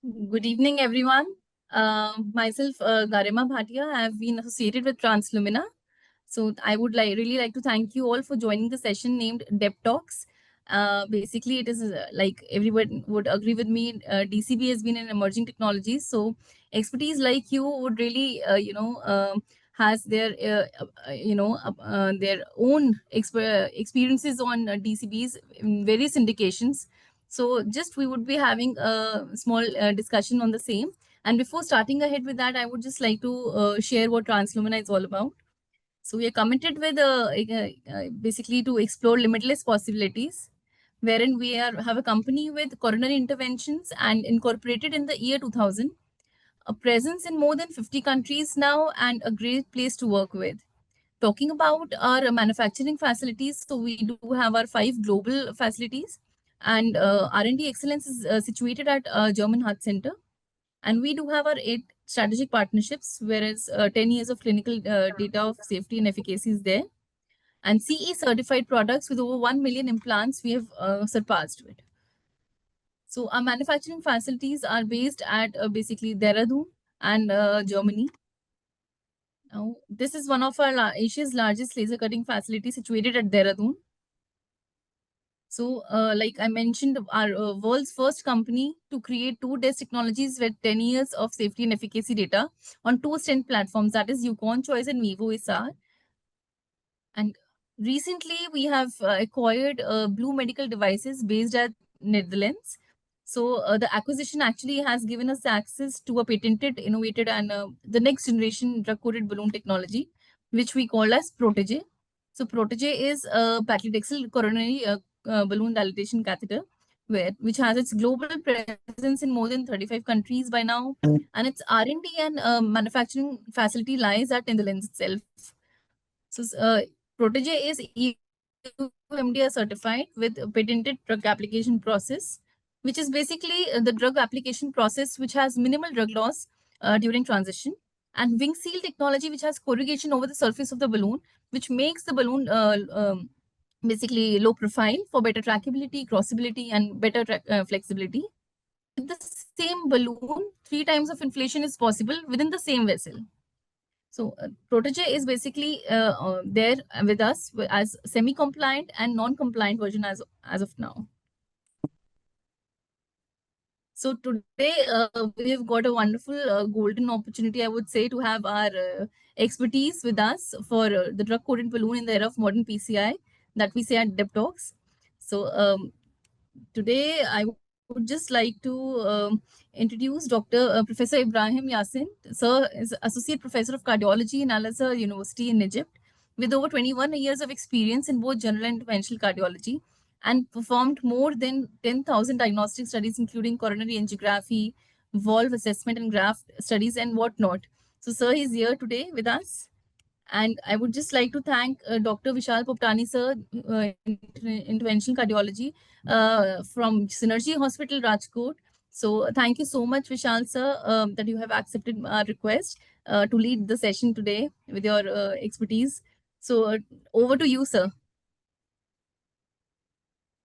Good evening, everyone. Myself, Garima Bhatia. I have been associated with Translumina. So I would really like to thank you all for joining the session named DEBTalks. Basically, it is like everyone would agree with me. DCB has been an emerging technology. So expertise like you would really, has their own experiences on DCBs in various indications. So just we would be having a small discussion on the same. And before starting ahead with that, I would just like to share what Translumina is all about. So we are committed with basically to explore limitless possibilities, wherein we have a company with coronary interventions and incorporated in the year 2000, a presence in more than 50 countries now, and a great place to work with. Talking about our manufacturing facilities, so we do have our 5 global facilities, and R&D excellence is situated at German Heart Center, and we do have our 8 strategic partnerships, whereas 10 years of clinical data of safety and efficacy is there, and CE certified products with over 1 million implants we have surpassed it. So our manufacturing facilities are based at basically Dehradun and Germany. Now, this is one of our Asia's largest laser cutting facilities situated at Dehradun. So, like I mentioned, our world's first company to create 2 test technologies with 10 years of safety and efficacy data on 2 stent platforms, that is Yukon Choice and Vivo SR. And recently, we have acquired Blue Medical Devices based at Netherlands. So, the acquisition actually has given us access to a patented, innovated, and the next generation drug-coated balloon technology, which we call as Protege. So, Protege is a paclitaxel coronary balloon dilatation catheter, which has its global presence in more than 35 countries by now, and its R&D and manufacturing facility lies at Netherlands itself. So, Protege is EU certified with a patented drug application process, which is basically the drug application process which has minimal drug loss during transition, and wing seal technology, which has corrugation over the surface of the balloon, which makes the balloon basically low profile for better trackability, crossability, and better flexibility. With the same balloon, 3 times of inflation is possible within the same vessel. So Protege is basically there with us as semi-compliant and non-compliant version as of now. So today we have got a wonderful golden opportunity, I would say, to have our expertise with us for the drug-coated balloon in the era of modern PCI that we say at DEBTalks. So today I would just like to introduce Dr. Professor Ibrahim Yassin. Sir is Associate Professor of Cardiology in Al Azhar University in Egypt, with over 21 years of experience in both general and interventional cardiology, and performed more than 10,000 diagnostic studies, including coronary angiography, valve assessment, and graft studies, and whatnot. So, sir is here today with us. And I would just like to thank Dr. Vishal Poptani, sir, interventional cardiology from Synergy Hospital, Rajkot. So thank you so much, Vishal, sir, that you have accepted our request to lead the session today with your expertise. So over to you, sir.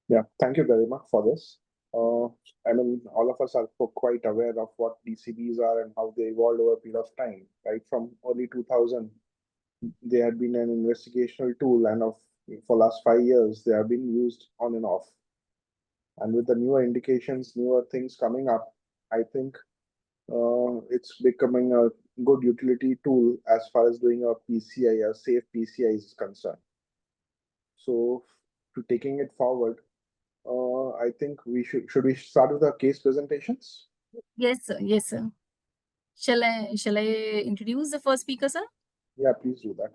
Yeah, thank you very much for this. I mean, all of us are quite aware of what DCBs are and how they evolved over a period of time, right? From early 2000, they had been an investigational tool, and for last 5 years, they have been used on and off. And with the newer indications, newer things coming up, I think it's becoming a good utility tool as far as doing a PCI, a safe PCI is concerned. So, to taking it forward, I think we should we start with the case presentations? Yes, sir. Yes, sir. Shall I introduce the first speaker, sir? Yeah, please do that.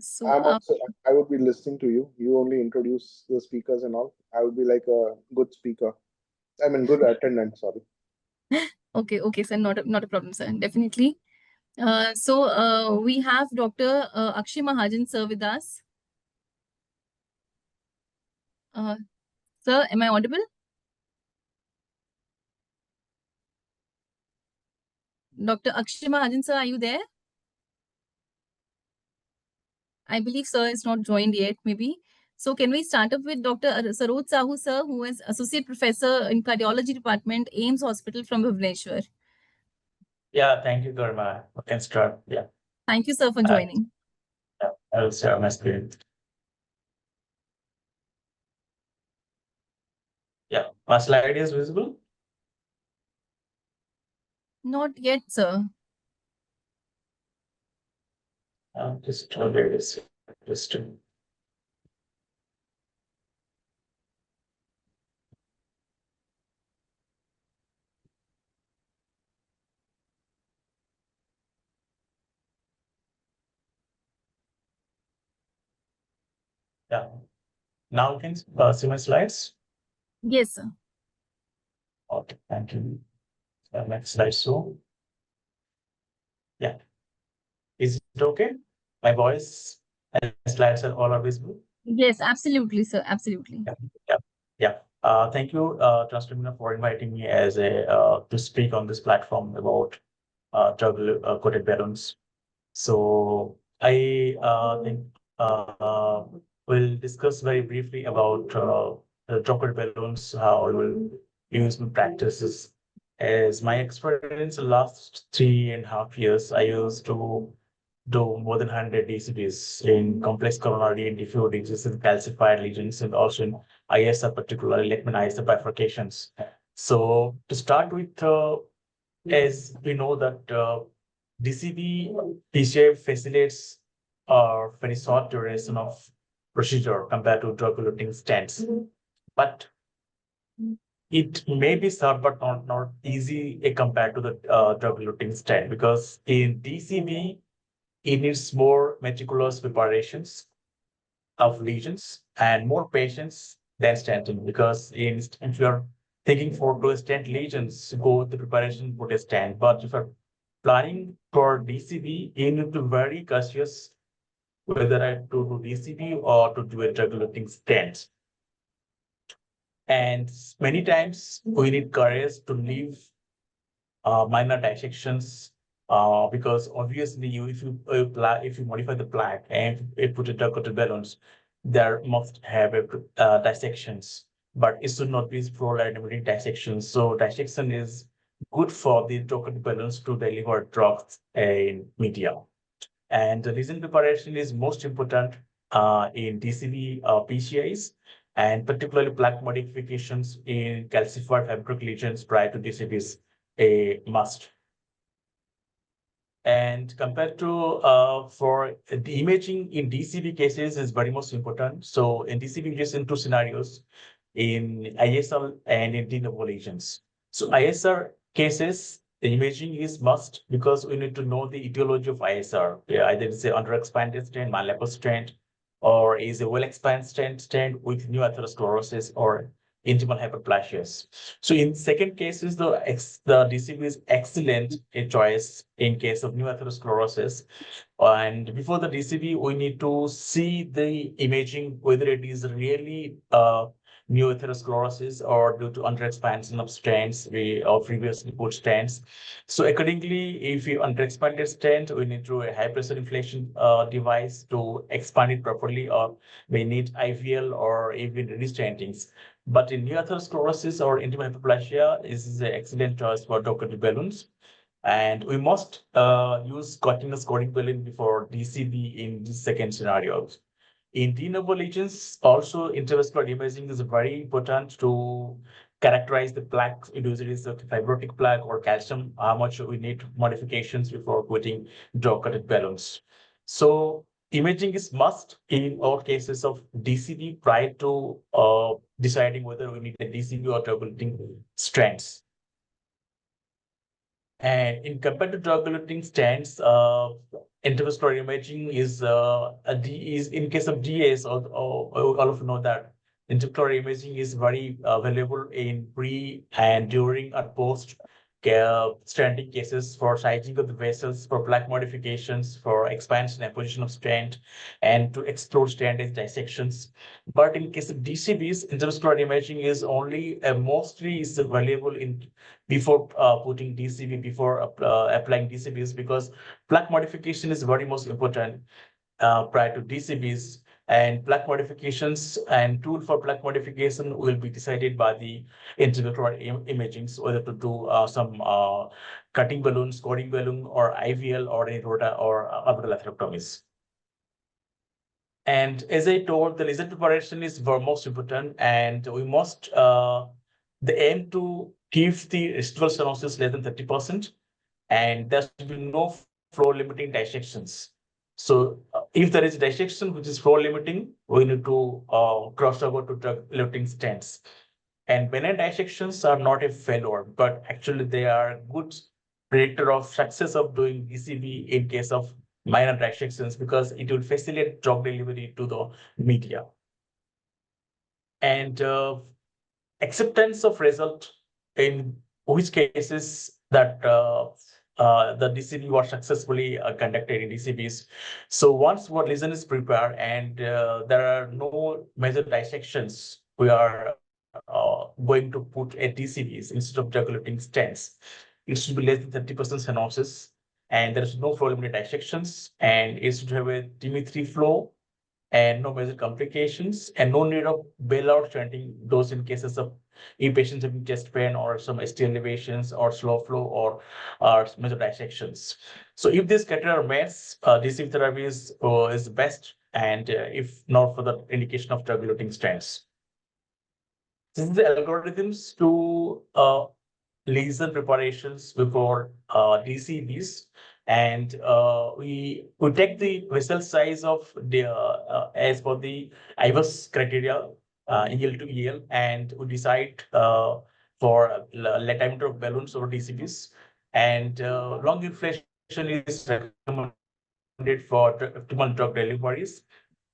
So I would be listening to you. You only introduce the speakers and all. I would be like a good speaker. I mean, good attendant. Sorry. okay, sir. Not a problem, sir. Definitely. So we have Dr. Akshay Mahajan, sir, with us. Sir, am I audible? Dr. Akshay Mahajan, sir, are you there? I believe sir is not joined yet, maybe. So can we start up with Dr. Saroj Sahu, sir, who is Associate Professor in Cardiology Department, AIMS Hospital from Bhubaneswar. Yeah, thank you, Garma. We can start. Yeah. Thank you, sir, for Uh, joining. yeah, I will share my screen. Yeah, my slide is visible. Not yet, sir. Just there it is. Just yeah. Now you can see my slides. Yes, sir. Okay, thank you. Next slide. So, yeah, is it okay? My voice and slides are all are visible. Yes, absolutely, sir. Absolutely. Yeah, yeah, yeah. Thank you, Transformina, for inviting me as a to speak on this platform about coated balloons. So I think we'll discuss very briefly about the chocolate balloons, how I will use my practices. As my experience in the last 3.5 years, I used to do more than 100 DCBs in complex coronary and diffuse lesions and calcified lesions, and also in ISR, particularly let me ISR bifurcations. So to start with, as we know that DCB PCI facilitates a very short duration of procedure compared to drug-eluting stents, but it may be short but not easy compared to the drug-eluting stent, because in DCB it needs more meticulous preparations of lesions and more patience than stenting, because if you're thinking for to stent lesions, go the preparation for a stent. But if you're planning for DCB, you need to be very cautious whether I to do DCB or to do a drug-eluting stent. And many times we need courage to leave minor dissections, because obviously if you modify the plaque and you put it coated balloons, there must have a, dissections, but it should not be pro-limiting dissections. So dissection is good for the coated balloons to deliver drugs in media. And the lesion preparation is most important in DCB PCIs, and particularly plaque modifications in calcified fabric lesions prior to DCB is a must. And compared to for the imaging in DCB cases is very most important. So in DCB just in two scenarios, in ISR and in de novo lesions. So ISR cases, the imaging is must, because we need to know the etiology of ISR. Yeah, either it's a under-expanded stent, malleable stent, or is a well-expanded stent with new atherosclerosis or intimal hyperplasias. So in second cases, the DCB is excellent a choice in case of new atherosclerosis. And before the DCB, we need to see the imaging whether it is really new atherosclerosis or due to underexpansion of stents or previously put stents. So accordingly, if you underexpanded stent, we need to a high pressure inflation device to expand it properly, or we need IVL or even restentings. But in new atherosclerosis or intimal hyperplasia, this is an excellent choice for coated balloons. And we must use continuous coating balloon before DCB in the second scenarios. In de novo lesions, also intravascular imaging is very important to characterize the plaque, whether it is a fibrotic plaque or calcium, how much we need modifications before putting drug-coated balloons. So imaging is must in all cases of DCB prior to deciding whether we need a DCB or drug-eluting strands. And in compared to drug-eluting stents, intravascular imaging is in case of DAs, all of you know that intravascular imaging is very valuable in pre and during and post stenting cases, for sizing of the vessels, for plaque modifications, for expansion and position of stent, and to explore stent dissections. But in case of DCBs, intravascular imaging is only mostly is valuable in before putting DCB, before applying DCBs, because plaque modification is very most important prior to DCBs. And plaque modifications and tool for plaque modification will be decided by the intraocular imaging, so whether to do some cutting balloon, scoring balloon, or IVL, or a rota or orbital atherectomies. And as I told, the lesion preparation is very most important, and we must the aim to keep the residual stenosis less than 30%, and there should be no flow limiting dissections. So if there is dissection which is flow limiting, we need to cross over to drug limiting stents. And benign dissections are not a failure, but actually they are good predictor of success of doing DCB in case of minor dissections, because it will facilitate drug delivery to the media. And acceptance of result in which cases that the DCB was successfully conducted in DCBs. So once what lesion is prepared and there are no major dissections, we are going to put a DCBs instead of drug-eluting stents. It should be less than 30% stenosis, and there is no flow limiting dissections, and it should have a Dimitri flow and no major complications, and no need of bailout stenting those in cases of if patients having chest pain or some ST elevations or slow flow or major dissections. So if this criteria are met, DCB therapy is best, and if not for the indication of drug-eluting stents. This is the algorithms to lesion preparations before DCBs. And we take the vessel size of the as per the IVUS criteria, EL to EL, and we decide for diameter of balloons or DCBs. And long inflation is recommended for optimal drug deliveries.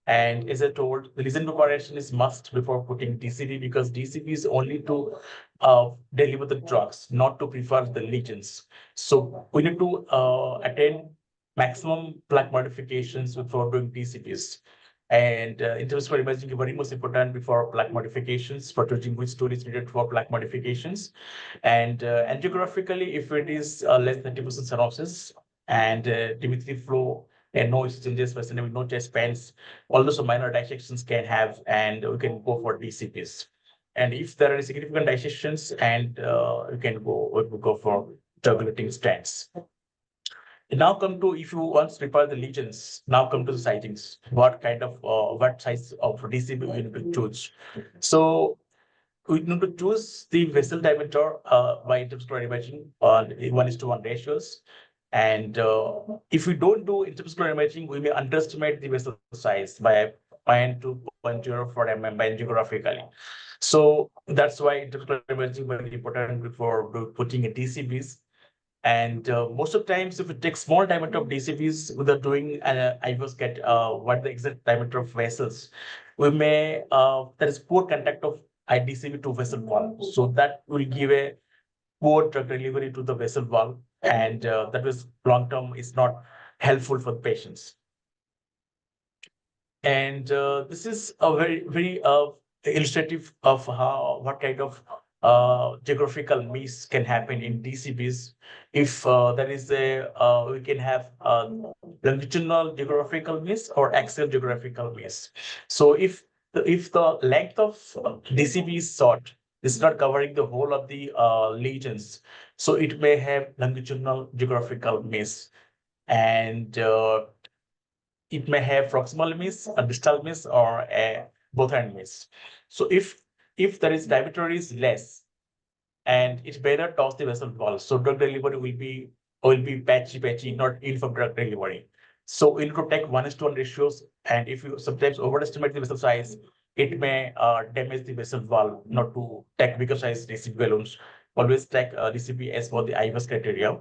And as I told, the lesion preparation is must before putting DCB, because DCB is only to deliver the drugs, not to prefer the lesions. So we need to attain maximum plaque modifications before doing DCBs. And intravascular imaging is very most important before plaque modifications, for judging which tool is needed for plaque modifications. And angiographically, if it is less than 30% stenosis and Dimitri flow and no exchanges, no chest pains, although some minor dissections can have, and we can go for DCPs. And if there are significant dissections, and we go for drug-eluting stents. Now come to, if you want to prepare the lesions, now come to the sizings. What kind of what size of DCB we need to choose? So we need to choose the vessel diameter by intravascular imaging on 1:1 ratios. And if we don't do intravascular imaging, we may underestimate the vessel size by 0.2 to 0.04 mm angiographically. So that's why intravascular imaging is very important before putting a DCBs. And most of the times, if it takes small diameter of DCBs without doing IVUS, get what the exact diameter of vessels, we may there is poor contact of IDCB to vessel wall, so that will give a poor drug delivery to the vessel wall, and that was long term is not helpful for the patients. And this is a very illustrative of what kind of geographical miss can happen in DCBs. If there is a we can have longitudinal geographical miss or axial geographical miss. So if the length of DCB is short, it's not covering the whole of the lesions, so it may have longitudinal geographical miss. And it may have proximal miss, a distal miss, or a both hand miss. So if there is diameter is less, and it's better toss the vessel wall, so drug delivery will be patchy, not uniform drug delivery. So we need to take 1:1 ratios, and if you sometimes overestimate the vessel size, it may damage the vessel wall. Not to take bigger size DCB balloons. Always take DCB as for the IVUS criteria.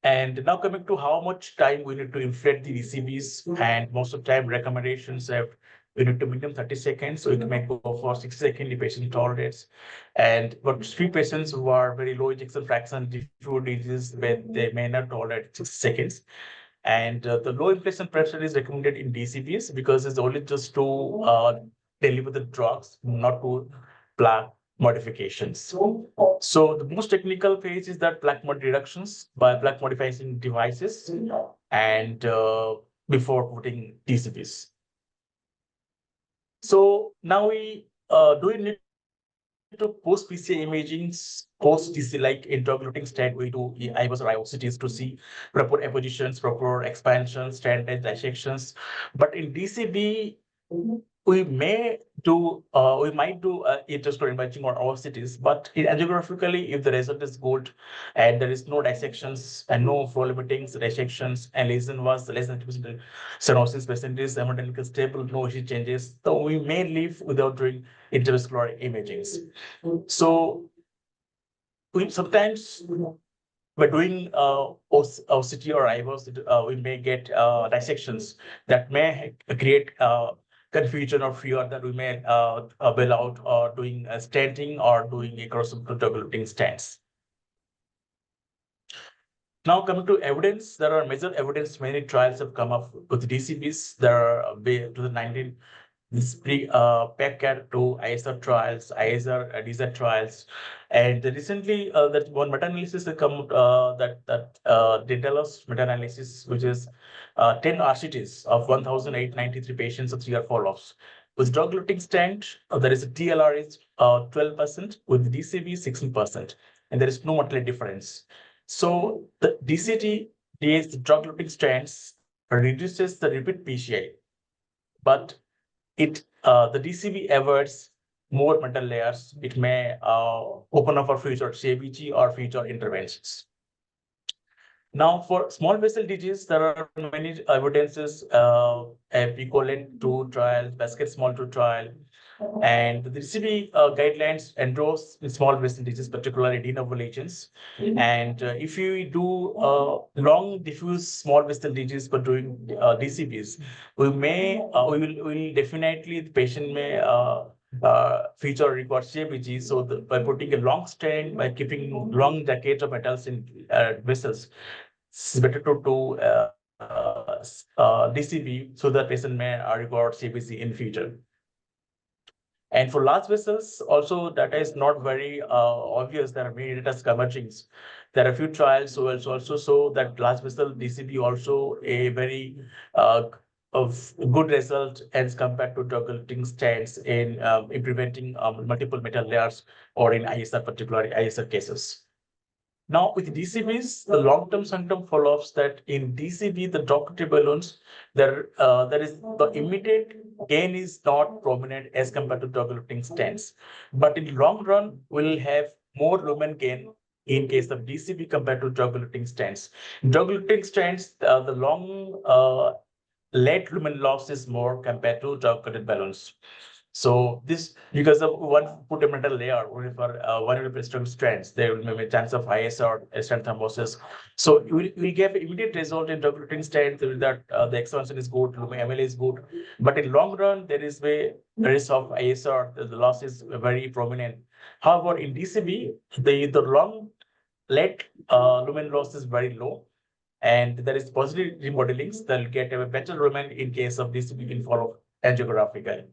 And now coming to how much time we need to inflate the DCBs, and most of the time recommendations have we need to minimum 30 seconds, so it may go for 60 seconds the patient tolerates. And but few patients who are very low ejection fraction, diffuse disease, when they may not tolerate 60 seconds. And the low inflation pressure is recommended in DCBs because it's only just to deliver the drugs, not to plaque modifications. So the most technical phase is that plaque mod reductions by plaque modifying devices. And before putting DCBs. So now we do we need to post PCA imaging, post DC like intergluting stat we do IVOS or IOCTs to see proper appositions, proper expansions, standard dissections. But in DCB, we might do interstory imaging or OCTs, but angiographically, if the result is good and there is no dissections and no flow limiting dissections and lesion was less than 2% stenosis percentage, hemodynamic stable, no issue changes, so we may leave without doing intravascular imagings. So we sometimes by doing OCT or IVOS, we may get dissections that may create confusion or fear that we may bail out or doing stenting or doing a cross-contributing stents. Now coming to evidence, there are major evidence. Many trials have come up with DCBs. There are to the 19 this PECCAT to ISR trials, ISR DZ trials, and recently that one meta-analysis has come that DEBTalks meta-analysis, which is 10 RCTs of 1,893 patients of 3-year follow-ups. With drug-eluting stent, there is a TLR is 12%, with DCB 16%, and there is no mortality difference. So the DCT, the drug-eluting stents, reduces the repeat PCI, but the DCB avoids more metal layers. It may open up for future CABG or future interventions. Now, for small vessel disease, there are many evidences, equivalent to trial, basket small to trial, and the DCB guidelines endorse small vessel disease, particularly de novo lesions. And if you do long diffuse small vessel disease but doing DCBs, we will definitely, the patient may feature require CABG. So by putting a long stent, by keeping long decades of metals in vessels, it's better to do DCB so that patient may require CABG in future. And for large vessels, also data is not very obvious. There are many data emerging. There are a few trials which also show that large vessel DCB also a very of good result as compared to drug-eluting stents in preventing multiple metal layers or in ISR, particularly ISR cases. Now, with DCBs, the long-term symptom follow-ups that in DCB, the drug-eluting balloons, there is the immediate gain is not prominent as compared to drug-eluting stents. But in long run, we'll have more lumen gain in case of DCB compared to drug-eluting stents. Drug-eluting stents, the long late lumen loss is more compared to drug-coated balloons. So this, because of one put a metal layer, or for one of the strands, there will be a chance of ISR, stent thrombosis. So we get immediate result in drug-eluting stent that the expansion is good, ML is good, but in long run there is a risk of ISR. The loss is very prominent. However, in DCB, the long late lumen loss is very low, and there is positive remodelings. They'll get a better lumen in case of DCB in follow angiographically.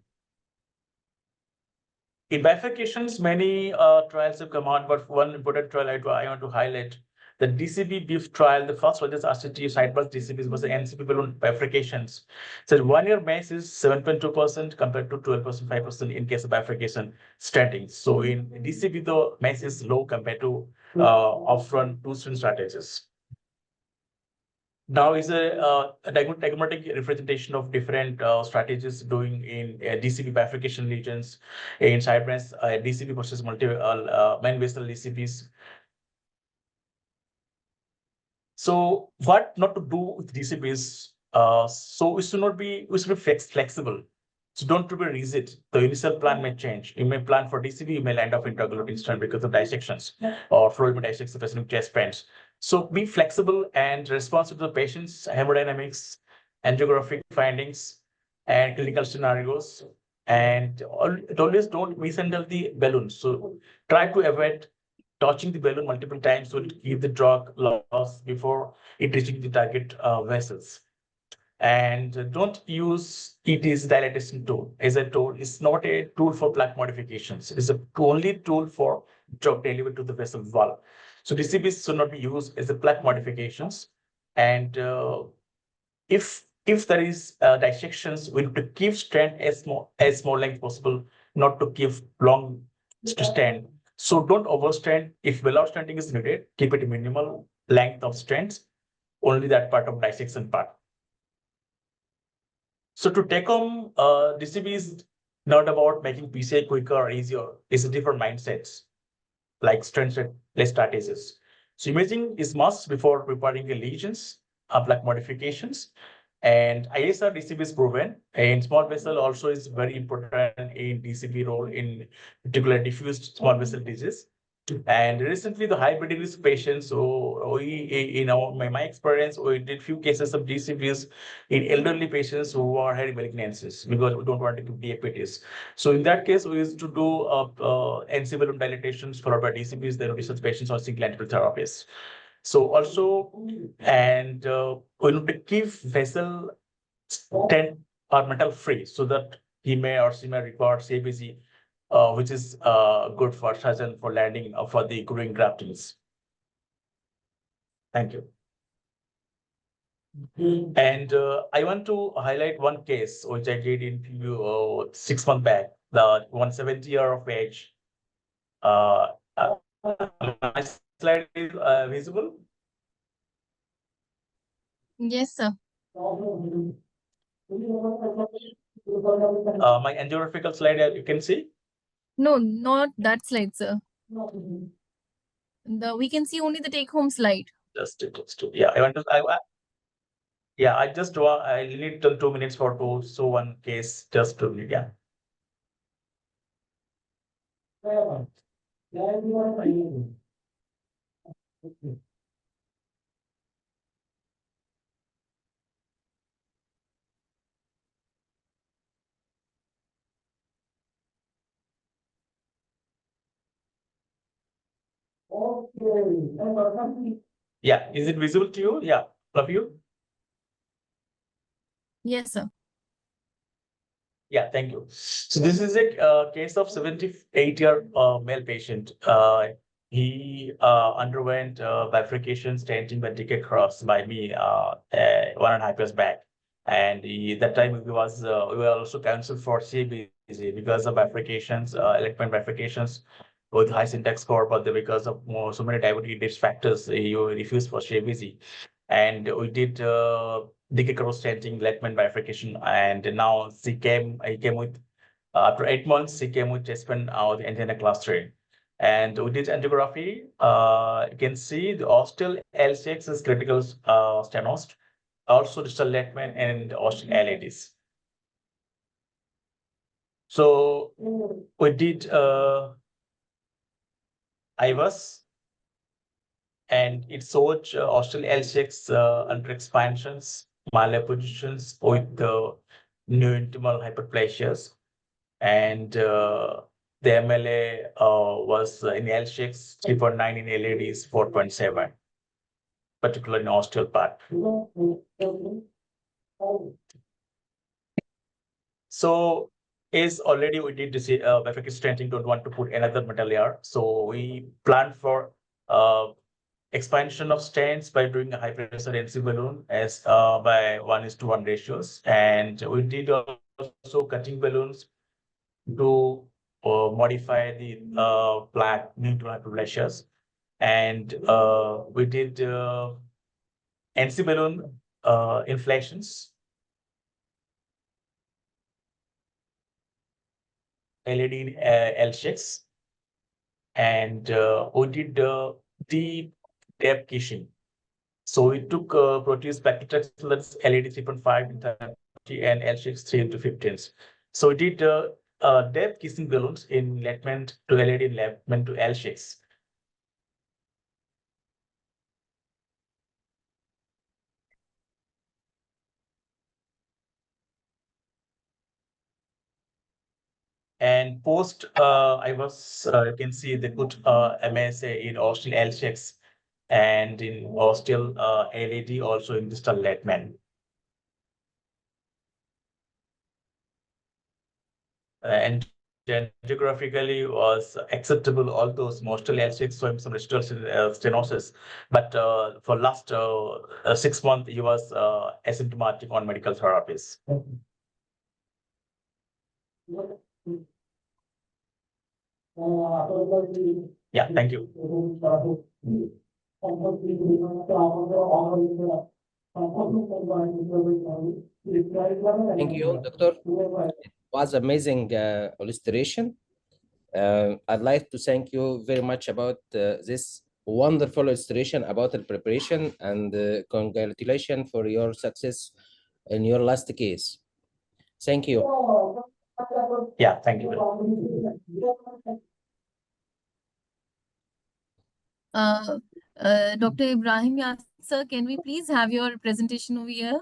In bifurcations, many trials have come out, but one important trial I want to highlight, the DCB BEEF trial, the first largest RCT sidebus DCBs was the NCP balloon bifurcations. So 1 year MACE is 7.2% compared to 12%, 5% in case of bifurcation statins. So in DCB, the MACE is low compared to upfront two-string strategies. Now is a diagrammatic representation of different strategies doing in DCB bifurcation lesions in sidebranch DCB versus main vessel DCBs. So what not to do with DCBs? So we should be flexible. So don't be rigid. The initial plan may change. You may plan for DCB, you may land up in drug-eluting stent because of dissections or fluid dissection specific chest pains. So be flexible and responsive to the patient's hemodynamics, angiographic findings, and clinical scenarios. And always don't mishandle the balloon. So try to avoid touching the balloon multiple times to keep the drug loss before it reaching the target vessels. And don't use it as dilatation tool. As I told, it's not a tool for plaque modifications. It's a only tool for drug delivery to the vessel wall. So DCBs should not be used as a plaque modifications. And if if there is dissections, we need to keep strand as small length possible, not to keep long strand. So don't overstrand. If without stranding is needed, keep it minimal length of strands, only that part of dissection part. So to take home, DCB is not about making PCI quicker or easier. It's a different mindsets, like strand less strategies. So imaging is must before preparing the lesions, like modifications. And ISR DCB is proven, and small vessel also is very important in DCB role in particular diffuse small vessel disease. And recently, the hybrid risk patients, so we, in my experience, we did few cases of DCBs in elderly patients who are having malignancies because we don't want to give diabetes. So in that case, we used to do NC balloon dilatations followed by DCBs, then research patients on single antibiotic therapies. So also, and we need to keep vessel stent or metal free so that he may or she may record CBC, which is good for surgeon for landing for the growing graftings. Thank you. And I want to highlight one case which I did in 6 months back. The 170-year of age. My slide is visible. Yes, sir. My angiographical slide, you can see. No, not that slide, sir. We can see only the take-home slide. Just yeah. I want to. Yeah. I just want. I need 2 minutes for to show one case. Just 2 minutes. Yeah. Yeah. Is it visible to you? Yeah. All of you. Yes, sir. Yeah, thank you. So this is a case of 78-year male patient. He underwent bifurcation stenting ventricle cross by me 1.5 years back. And that time we were also counseled for CBC because of bifurcations, electron bifurcations with high syntax score, but because of so many diabetes risk factors, you refused for CBC. And we did decay cross stenting, Lettman bifurcation, and now he came with after 8 months, he came with chest pain out the antenna class 3. And we did angiography. You can see the ostial L6 is critical stenost, also distal Lettman and ostial LADs. So we did IVAS, and it showed ostial L6 under expansions, malpositions with the new intimal hyperplasias. And the MLA was in L6 3.9, in LADs 4.7, particularly in ostial part. So is already we did this bifurcation stenting, don't want to put another metal layer. So we planned for expansion of stents by doing a high pressure NC balloon as by 1:1 ratios. And we did also cutting balloons to modify the black neutral hyperplasias. And we did NC balloon inflections, LED L6, and we did deep depth kissing. So we took Proteus paclitaxel, that's LED 3.5 into 30 and L6 3 into 15s. So we did depth kissing balloons in Lettman to LED, Lettman to L6. And post, you can see they put MSA in ostial L6 and in ostial LAD, also in distal Lettman. And geographically was acceptable, although mostly LCH showing some residual stenosis. But for last 6 months, he was asymptomatic on medical therapies. Yeah, thank you. Thank you, Doctor. It was amazing illustration. I'd like to thank you very much about this wonderful illustration about the preparation, and congratulations for your success in your last case. Thank you. Yeah, thank you. Dr. Ibrahim sir, can we please have your presentation over here?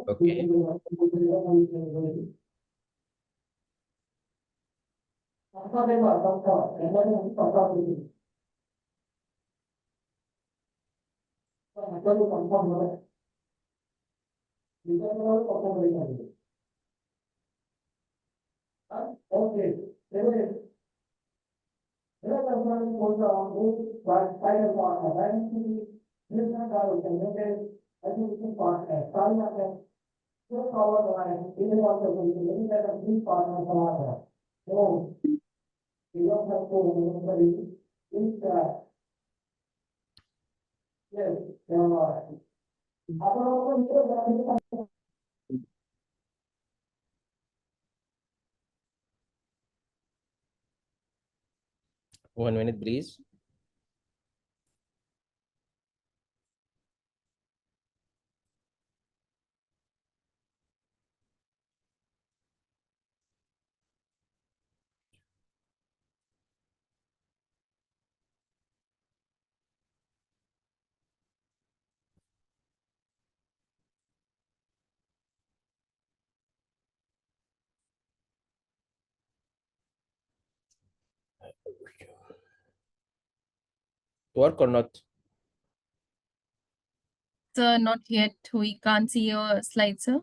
Okay. One minute, please. Work or not? Sir, not yet. We can't see your slide, sir.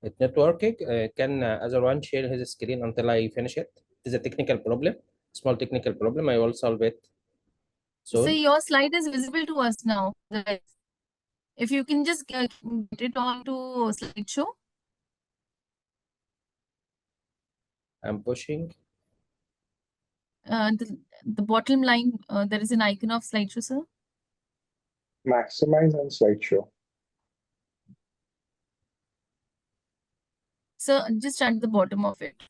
It's not working. Can other one share his screen until I finish it? It is a technical problem, small technical problem. I will solve it So soon. your slide is visible to us now. If you can just get it onto slideshow. I'm pushing. The bottom line, there is an icon of slideshow, sir. Maximize and slideshow. So just at the bottom of it.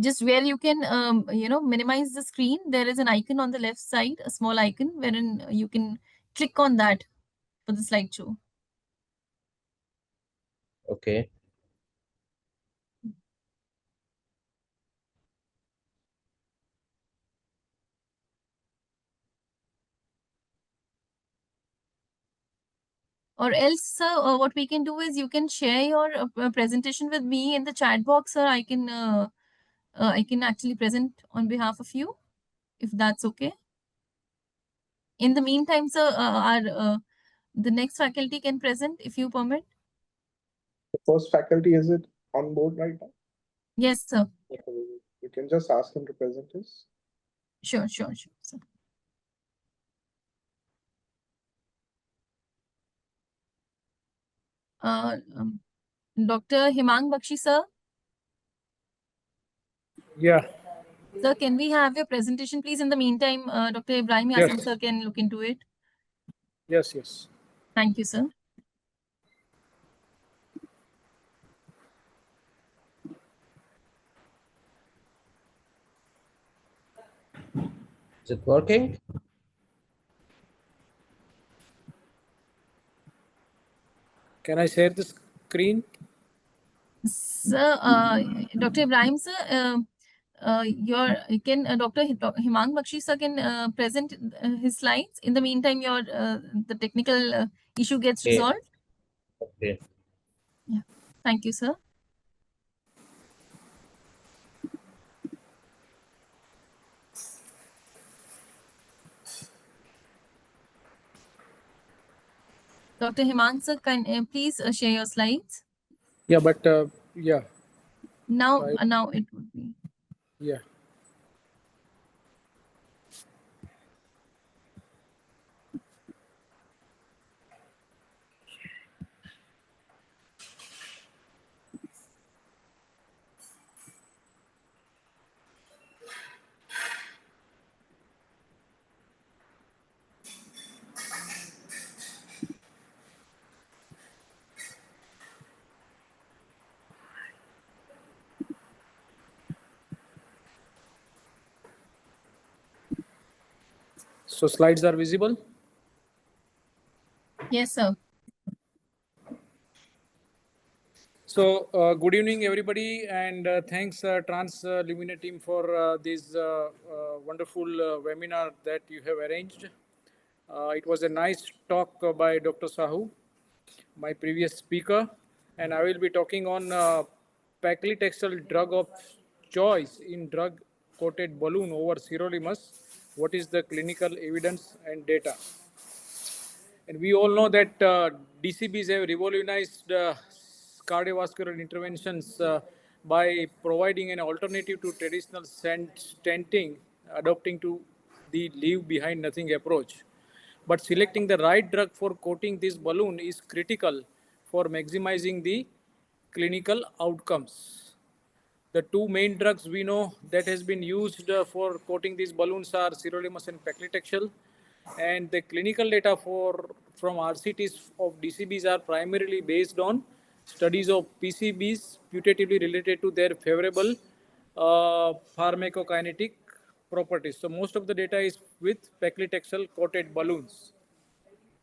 Just where you can, minimize the screen. There is an icon on the left side, a small icon, wherein you can click on that for the slideshow. Okay. Or else, sir, what we can do is you can share your presentation with me in the chat box, or I can actually present on behalf of you, if that's okay. In the meantime, sir, the next faculty can present if you permit. The first faculty, is it on board right now? Yes, sir. You can just ask him to present this. Sure, sure, sir. Dr. Himang Bakshi, sir. Yeah. Sir, can we have your presentation, please? In the meantime, Dr. Ibrahim Yasin, Yes. sir, can look into it. Yes. Yes. Thank you, sir. Is it working? Can I share the screen? Sir, Dr. Ibrahim, sir, Dr. Himang Bakshi, sir, can present his slides. In the meantime, the technical issue gets Okay. resolved. Okay. Yeah. Thank you, sir. Dr. Himang, sir, can please share your slides? Yeah, but yeah. Now, Right. now it would be. Yeah. So slides are visible. Yes, sir. So good evening, everybody, and thanks Trans Lumina team for this wonderful webinar that you have arranged. It was a nice talk by Dr. Sahu, my previous speaker, and I will be talking on paclitaxel drug of choice in drug-coated balloon over sirolimus. What is the clinical evidence and data? And we all know that DCBs have revolutionized cardiovascular interventions by providing an alternative to traditional stenting, adopting to the leave behind nothing approach. But selecting the right drug for coating this balloon is critical for maximizing the clinical outcomes. The two main drugs we know that has been used for coating these balloons are sirolimus and paclitaxel, and the clinical data from RCTs of DCBs are primarily based on studies of PCBs putatively related to their favorable pharmacokinetic properties. So most of the data is with paclitaxel coated balloons.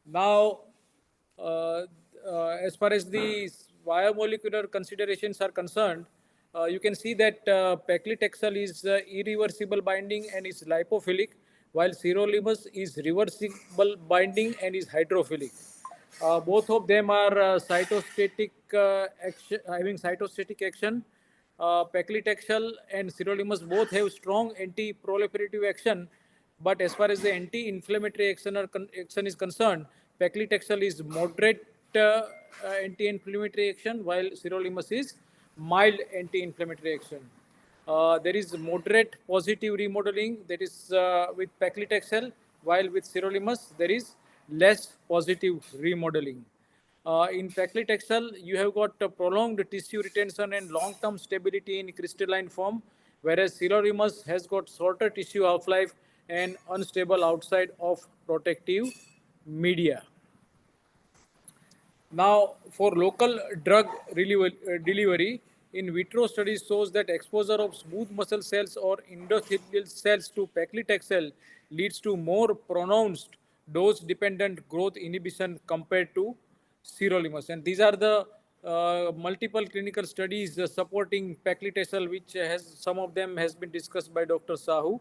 Now, as far as the biomolecular considerations are concerned, you can see that paclitaxel is irreversible binding and is lipophilic, while sirolimus is reversible binding and is hydrophilic. Both of them are cytostatic action, having cytostatic action. Paclitaxel and sirolimus both have strong anti-proliferative action, but as far as the anti-inflammatory action is concerned, paclitaxel is moderate anti-inflammatory action, while sirolimus is mild anti-inflammatory action. There is moderate positive remodeling, that is with paclitaxel, while with sirolimus there is less positive remodeling. In paclitaxel, you have got prolonged tissue retention and long-term stability in crystalline form, whereas sirolimus has got shorter tissue half-life and unstable outside of protective media. Now, for local drug delivery, in vitro studies shows that exposure of smooth muscle cells or endothelial cells to paclitaxel leads to more pronounced dose-dependent growth inhibition compared to sirolimus. And these are the multiple clinical studies supporting paclitaxel, which has some of them has been discussed by Dr. Sahu.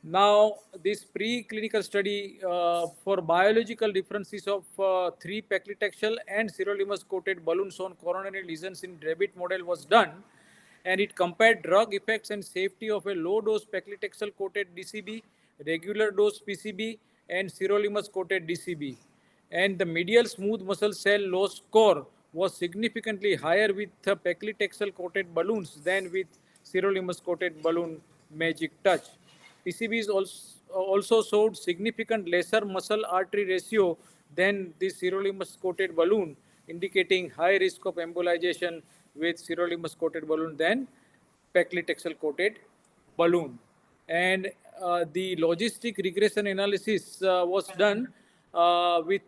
Now, this preclinical study for biological differences of 3-paclitaxel and sirolimus-coated balloons on coronary lesions in rabbit model was done, and it compared drug effects and safety of a low-dose paclitaxel-coated DCB, regular dose PCB, and sirolimus-coated DCB. And the medial smooth muscle cell loss score was significantly higher with paclitaxel-coated balloons than with sirolimus-coated balloon magic touch. PCBs also showed significant lesser muscle artery ratio than the sirolimus coated balloon, indicating high risk of embolization with sirolimus coated balloon than paclitaxel coated balloon. And the logistic regression analysis was done with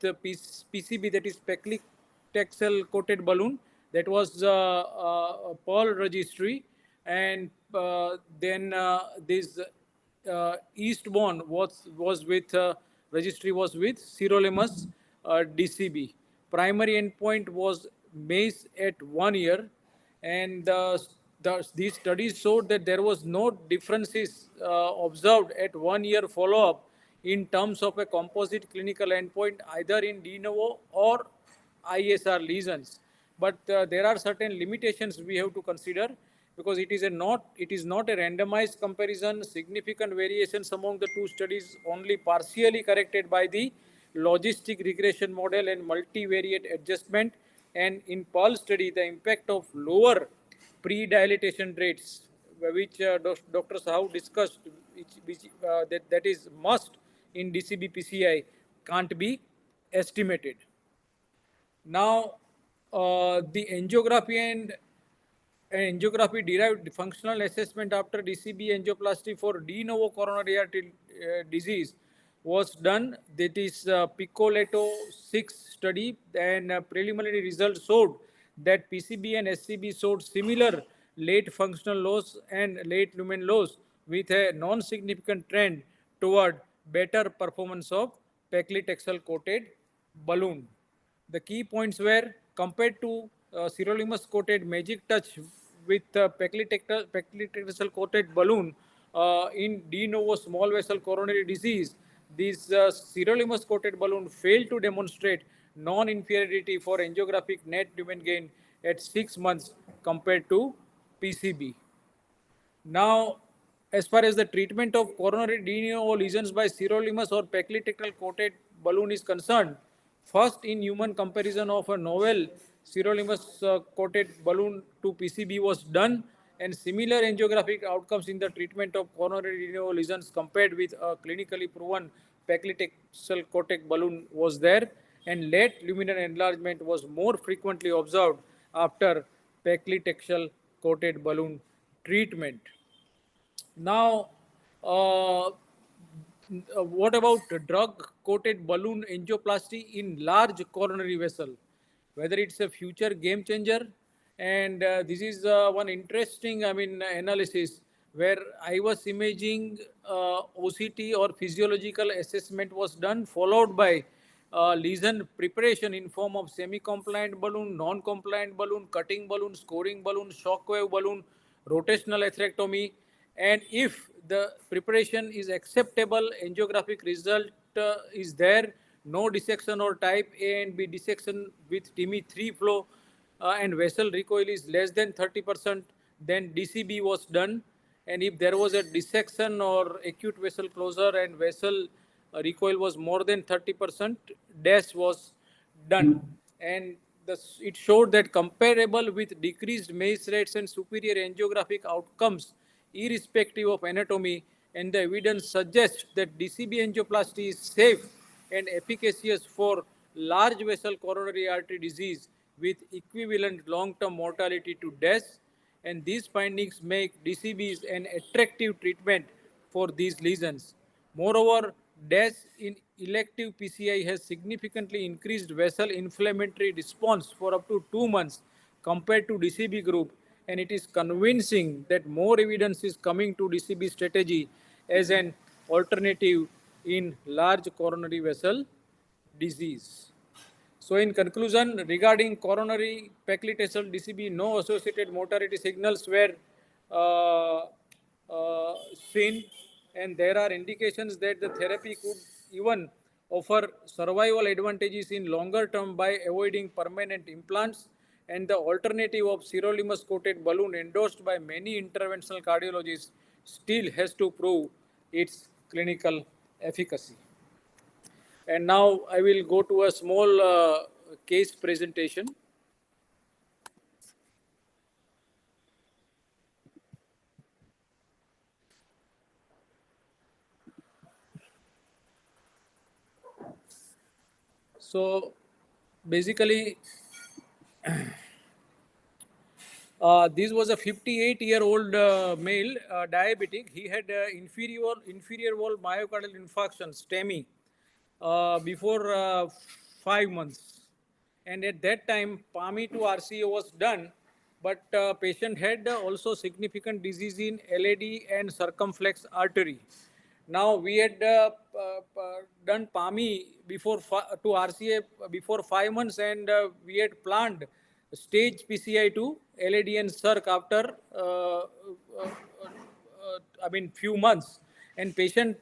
PCB, that is paclitaxel coated balloon, that was Pearl registry, and then this Eastbourne was with registry was with sirolimus DCB. Primary endpoint was MACE at 1 year, and these studies showed that there was no differences observed at 1 year follow-up in terms of a composite clinical endpoint either in de novo or ISR lesions. But there are certain limitations we have to consider, because it is not a randomized comparison. Significant variations among the two studies only partially corrected by the logistic regression model and multivariate adjustment. And in Pearl study, the impact of lower pre-dilatation rates, which Dr. Sahu discussed, that is must in DCB PCI, can't be estimated. Now, the angiography and angiography derived functional assessment after DCB angioplasty for de novo coronary artery disease was done. That is Piccoletto 6 study, and preliminary results showed that PCB and SCB showed similar late functional loss and late lumen loss with a non-significant trend toward better performance of paclitaxel coated balloon. The key points were, compared to sirolimus coated magic touch with paclitaxel coated balloon in de novo small vessel coronary disease, this sirolimus coated balloon failed to demonstrate non-inferiority for angiographic net lumen gain at 6 months compared to PCB. Now, as far as the treatment of coronary de novo lesions by sirolimus or paclitaxel coated balloon is concerned, first in human comparison of a novel sirolimus coated balloon to PCB was done, and similar angiographic outcomes in the treatment of coronary de novo lesions compared with a clinically proven paclitaxel coated balloon was there, and late luminal enlargement was more frequently observed after paclitaxel coated balloon treatment. Now, what about drug-coated balloon angioplasty in large coronary vessel? Whether it's a future game changer, and this is one interesting, analysis where I was imaging OCT or physiological assessment was done, followed by lesion preparation in form of semi-compliant balloon, non-compliant balloon, cutting balloon, scoring balloon, shockwave balloon, rotational atherectomy, and if the preparation is acceptable, angiographic result is there, no dissection or type A and B dissection with TIMI 3 flow, and vessel recoil is less than 30%, then DCB was done. And if there was a dissection or acute vessel closure and vessel recoil was more than 30%, DAS was done. And it showed that comparable with decreased MACE rates and superior angiographic outcomes, irrespective of anatomy, and the evidence suggests that DCB angioplasty is safe and efficacious for large vessel coronary artery disease with equivalent long-term mortality to death, and these findings make DCBs an attractive treatment for these lesions. Moreover, DAS in elective PCI has significantly increased vessel inflammatory response for up to 2 months compared to DCB group, and it is convincing that more evidence is coming to DCB strategy as an alternative in large coronary vessel disease. So in conclusion, regarding coronary paclitaxel DCB, no associated mortality signals were uh, seen, and there are indications that the therapy could even offer survival advantages in longer term by avoiding permanent implants, and the alternative of sirolimus coated balloon endorsed by many interventional cardiologists still has to prove its clinical efficacy. And now I will go to a small case presentation. So basically, This was a 58-year-old male diabetic. He had inferior wall myocardial infarction, STEMI, before 5 months. And at that time, PAMI to RCA was done, but patient had also significant disease in LAD and circumflex artery. Now we had done PAMI to RCA before 5 months, and we had planned stage PCI to LAD and circ after few months, and patient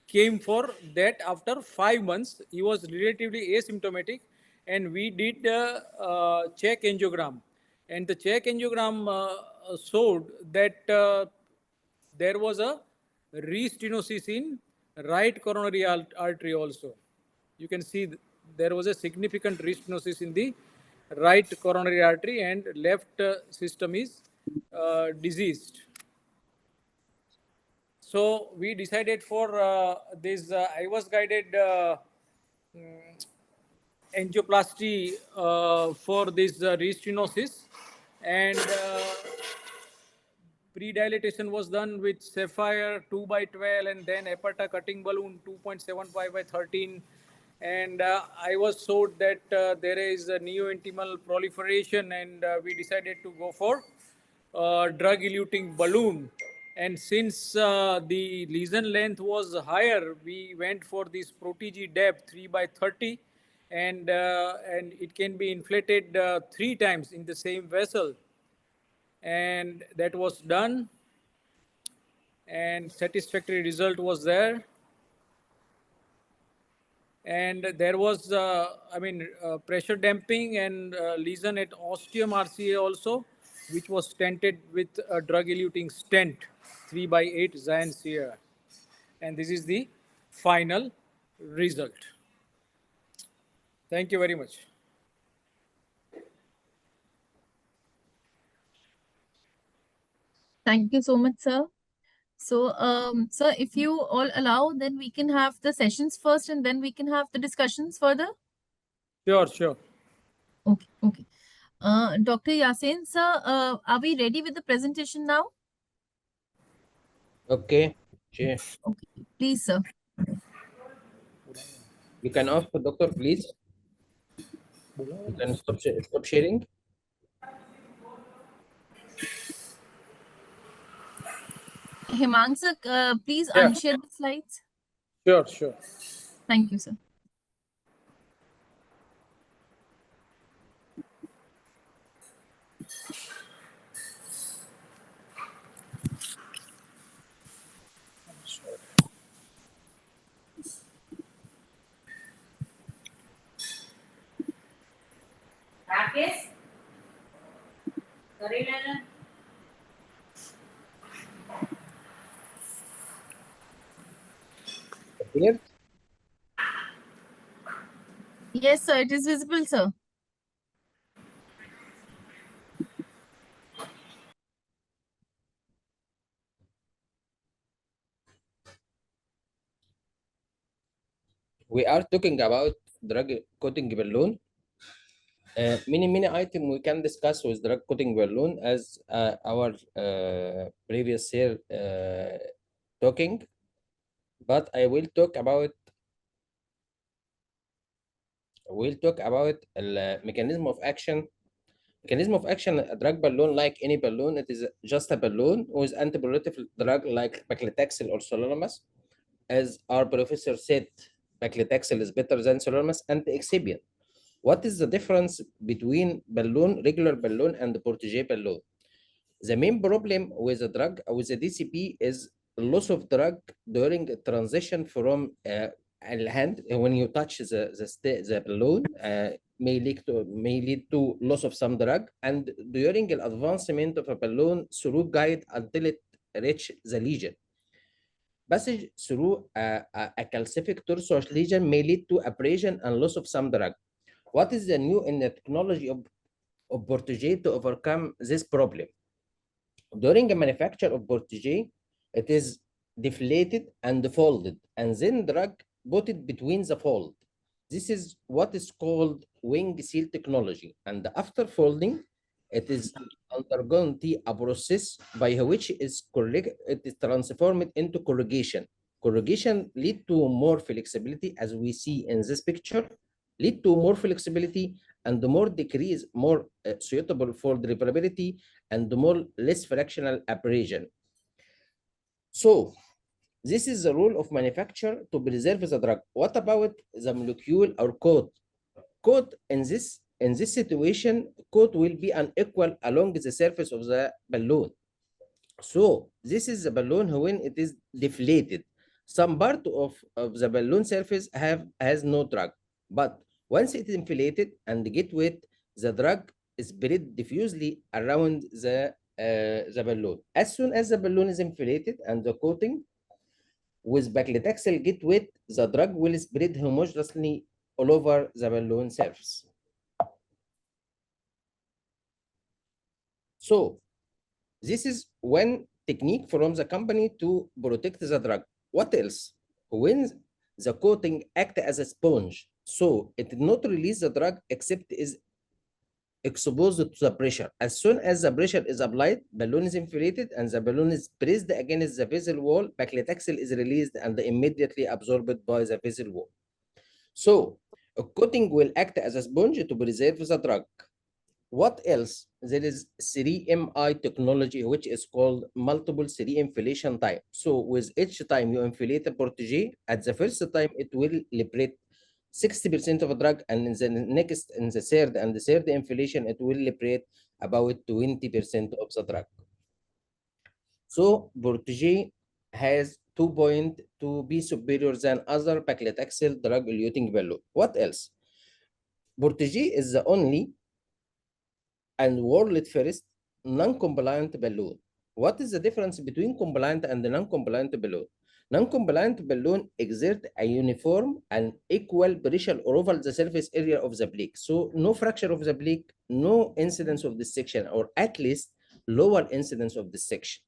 came for that after 5 months. He was relatively asymptomatic, and we did check angiogram, and the check angiogram showed that there was a restenosis in right coronary artery also. You can see there was a significant restenosis in the right coronary artery, and left system is diseased. So we decided for this IVAS guided angioplasty for this restenosis, and pre-dilatation was done with Sapphire 2 by 12, and then Aperta cutting balloon 2.75 by 13. And I was told that there is a neointimal proliferation, and we decided to go for drug-eluting balloon. And since the lesion length was higher, we went for this Protege depth 3 by 30, and it can be inflated 3 times in the same vessel. And that was done, and satisfactory result was there. And there was, pressure damping and lesion at ostium RCA also, which was stented with a drug-eluting stent, 3 by 8 Zion CR. And this is the final result. Thank you very much. Thank you so much, sir. So, sir, if you all allow, then we can have the sessions first, and then we can have the discussions further. Sure, sure. Okay, okay. Dr. Yasin, sir, are we ready with the presentation now? Okay, sure. Okay, please, sir. You can off, doctor, please. You can stop sharing. Hemang, sir, please Yeah. unshare the slides. Sure, sure. Thank you, sir. Rakesh? Sorry, Nana. Here. Yes, sir, it is visible, sir. We are talking about drug coating balloon. Many item we can discuss with drug coating balloon as our previous year talking, but I will talk about the mechanism of action. Mechanism of action, a drug balloon, like any balloon, it is just a balloon with antiproliferative drug like paclitaxel or sirolimus. As our professor said, paclitaxel is better than sirolimus and excipient. What is the difference between regular balloon and the Protege balloon? The main problem with the DCB is loss of drug during transition from hand. When you touch the balloon, may lead to loss of some drug, and during the advancement of a balloon through guide until it reach the lesion. Passage through a calcific tortuous lesion may lead to abrasion and loss of some drug. What is the new in the technology of Protege to overcome this problem? During the manufacture of Protege, it is deflated and folded, and then drug put it between the fold. This is what is called wing seal technology. And after folding, It is undergone a process by which it is transformed into corrugation. Corrugation lead to more flexibility, as we see in this picture, lead to more flexibility and more decrease, more suitable for drivability and more less fractional abrasion. So this is the role of manufacturer to preserve the drug. What about the molecule or coat? Coat in this situation, coat will be unequal along the surface of the balloon. So this is the balloon when it is deflated. Some part of the balloon surface has no drug, but once it is inflated and get wet, the drug is spread diffusely around the balloon. As soon as the balloon is inflated and the coating with paclitaxel get wet, the drug will spread homogeneously all over the balloon surface. So this is one technique from the company to protect the drug. What else? When the coating act as a sponge, so it did not release the drug except is exposed to the pressure. As soon as the pressure is applied, balloon is inflated and the balloon is pressed against the vessel wall, paclitaxel is released and immediately absorbed by the vessel wall. So a coating will act as a sponge to preserve the drug. What else? There is 3MI technology, which is called multiple 3 inflation time. So with each time you inflate a protege, at the first time it will liberate 60% of a drug, and in the third and the third inflation, it will liberate about 20% of the drug. So protege has 2 points to be superior than other paclitaxel drug-eluting balloon. What else? Protege is the only and world first non-compliant balloon. What is the difference between compliant and non-compliant balloon? Non-compliant balloon exert a uniform and equal pressure over the surface area of the plaque. So no fracture of the plaque, no incidence of dissection, or at least lower incidence of dissection.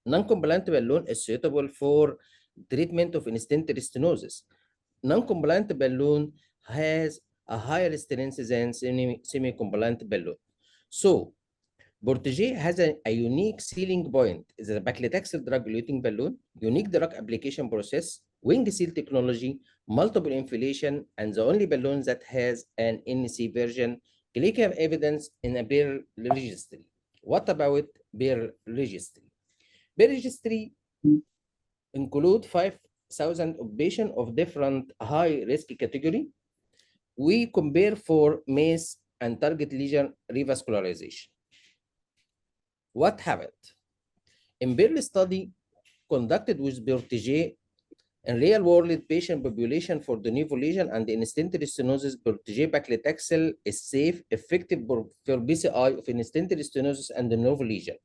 Non-compliant balloon is suitable for treatment of in-stent stenosis. Non-compliant balloon has a higher strength than semi-compliant balloon. So Protege has a unique sealing point. It's a paclitaxel drug-eluting balloon, unique drug application process, wing seal technology, multiple inflation, and the only balloon that has an NC version, clinical evidence in a peer registry. What about peer registry? Peer registry include 5,000 patients of different high-risk category. We compare for MACE and target lesion revascularization. What happened? In peer study conducted with Protege in real-world patient population for the new lesion and in-stent stenosis, Protege paclitaxel is safe, effective for PCI of in-stent stenosis and the new lesion.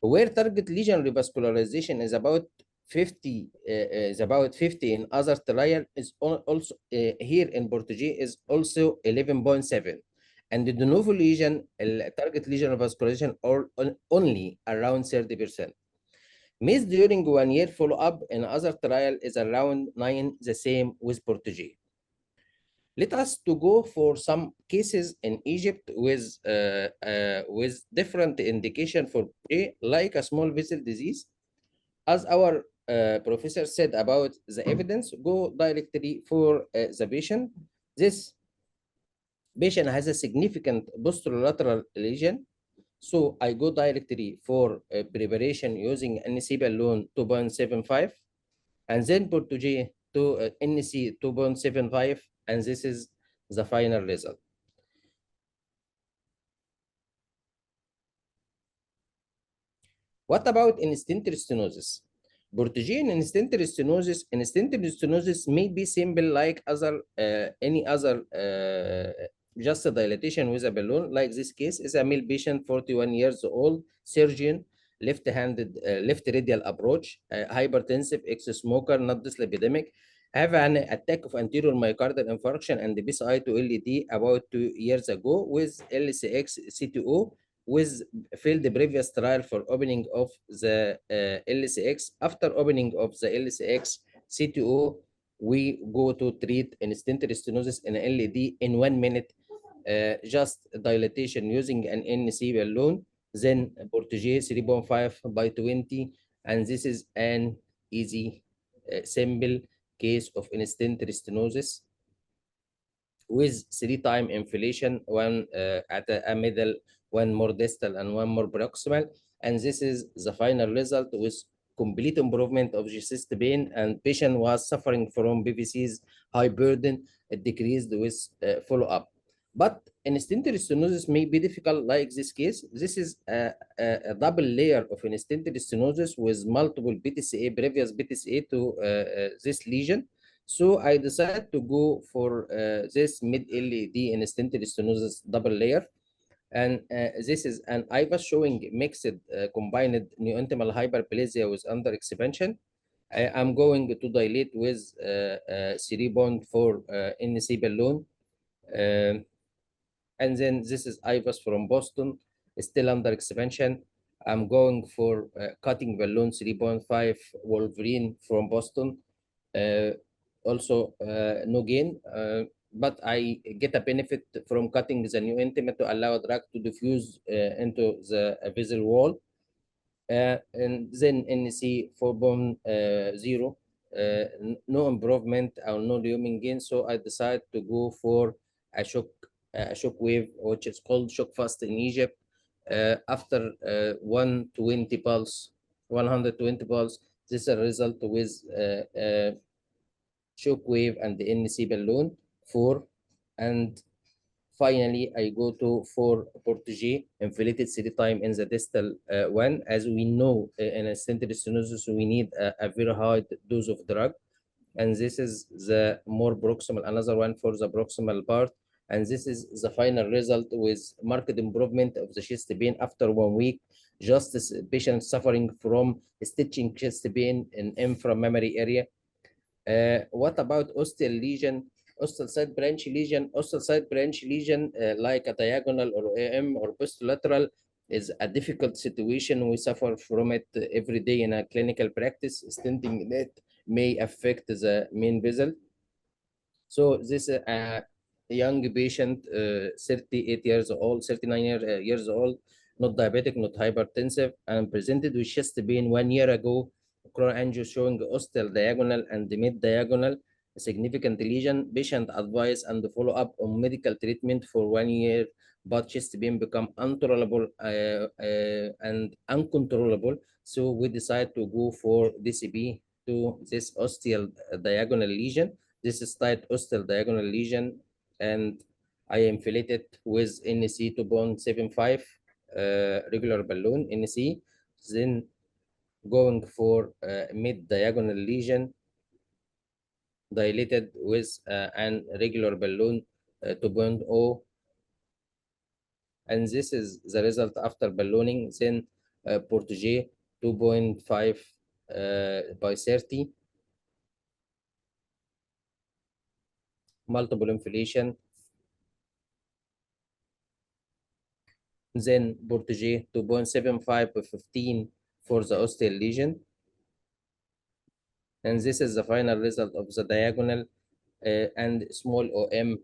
Where target lesion revascularization is about 50 in other trial is also here in Protege is also 11.7, and the de novo lesion target lesion revascularization are only around 30%. Missed during 1 year follow-up in other trial is around 9, the same with Protege. Let us to go for some cases in Egypt with different indication for Protege, like a small vessel disease. As our professor said about the evidence, go directly for the patient. This patient has a significant posterolateral lesion. So I go directly for preparation using NC balloon 2.75 and then Protege to NC 2.75, and this is the final result. What about in-stent stenosis? Protege in in-stent stenosis may be simple like any other just a dilatation with a balloon. Like this case is a male patient, 41 years old, surgeon, left-handed, left radial approach, hypertensive, ex-smoker, not dyslipidemic, have an attack of anterior myocardial infarction and the PCI to LED about 2 years ago with LCX CTO with failed the previous trial for opening of the LCX. After opening of the LCX CTO, we go to treat in-stent stenosis in LED in 1 minute just dilatation using an NC balloon, then Portugais 3.5 by 20, and this is an easy, simple case of in-stent stenosis with 3-time inflation, one at a middle, one more distal, and one more proximal. And this is the final result with complete improvement of the chest pain, and patient was suffering from PVC's high burden. It decreased with follow-up. But in-stent stenosis may be difficult like this case. This is a double layer of in-stent stenosis with multiple BTCA, previous BTCA to this lesion. So I decided to go for this mid-LED in-stent stenosis double layer. And this is an IVA showing mixed combined neointimal hyperplasia with under expansion. I'm going to dilate with 3.4 NC balloon. And then this is IVAS from Boston, still under expansion. I'm going for cutting balloon 3.5 Wolverine from Boston. Also no gain, but I get a benefit from cutting the new intimate to allow drug to diffuse into the vessel wall. And then NC 4.0, no improvement or no lumen gain, so I decided to go for a shock wave, which is called shock fast in Egypt. After 120 pulse, 120 pulse, this is a result with shock wave and the NC balloon 4. And finally, I go to 4 Portugais inflated 3-time in the distal 1. As we know, in a central stenosis, we need a very high dose of drug. And this is the more proximal, another one for the proximal part. And this is the final result with marked improvement of the chest pain after 1 week. Just this patient suffering from stitching chest pain in inframammary area. What about ostial lesion, ostial side branch lesion? Ostial side branch lesion, like a diagonal or AM or postlateral, is a difficult situation. We suffer from it every day in a clinical practice. Stenting it may affect the main vessel. So this a young patient, 38 years old, 39 years old, not diabetic, not hypertensive, and presented with chest pain 1 year ago. Coronary angio showing ostial diagonal and the mid diagonal, a significant lesion. Patient advice and follow up on medical treatment for 1 year, but chest pain become intolerable and uncontrollable. So we decide to go for DCB to this ostial diagonal lesion. This is tight ostial diagonal lesion, and I inflate it with NC 2.75 regular balloon NC, then going for mid diagonal lesion dilated with an regular balloon 2.0, and this is the result after ballooning. Then Portugais 2.5 by 30, multiple inflation. Then Portugais 2.75 by 15 for the ostial lesion. And this is the final result of the diagonal and small OM,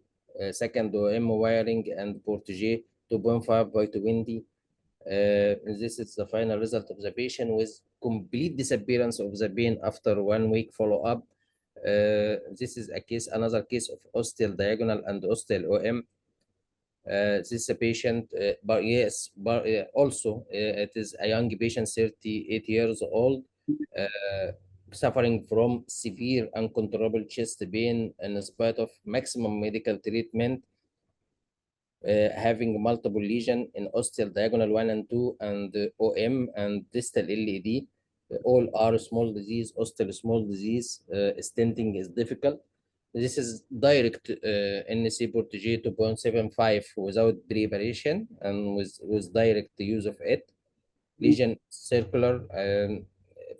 second OM wiring, and Portugais 2.5 by 20. This is the final result of the patient with complete disappearance of the pain after 1 week follow-up. This is a case, another case of ostial diagonal and ostial OM. This is a patient, but yes, but also it is a young patient, 38 years old, suffering from severe uncontrollable chest pain in spite of maximum medical treatment, having multiple lesion in ostial diagonal 1 and 2 and OM and distal LED. All are small disease, ostial small disease. Stenting is difficult. This is direct NC Portugais 2.75 without preparation and with direct use of it. Lesion circular,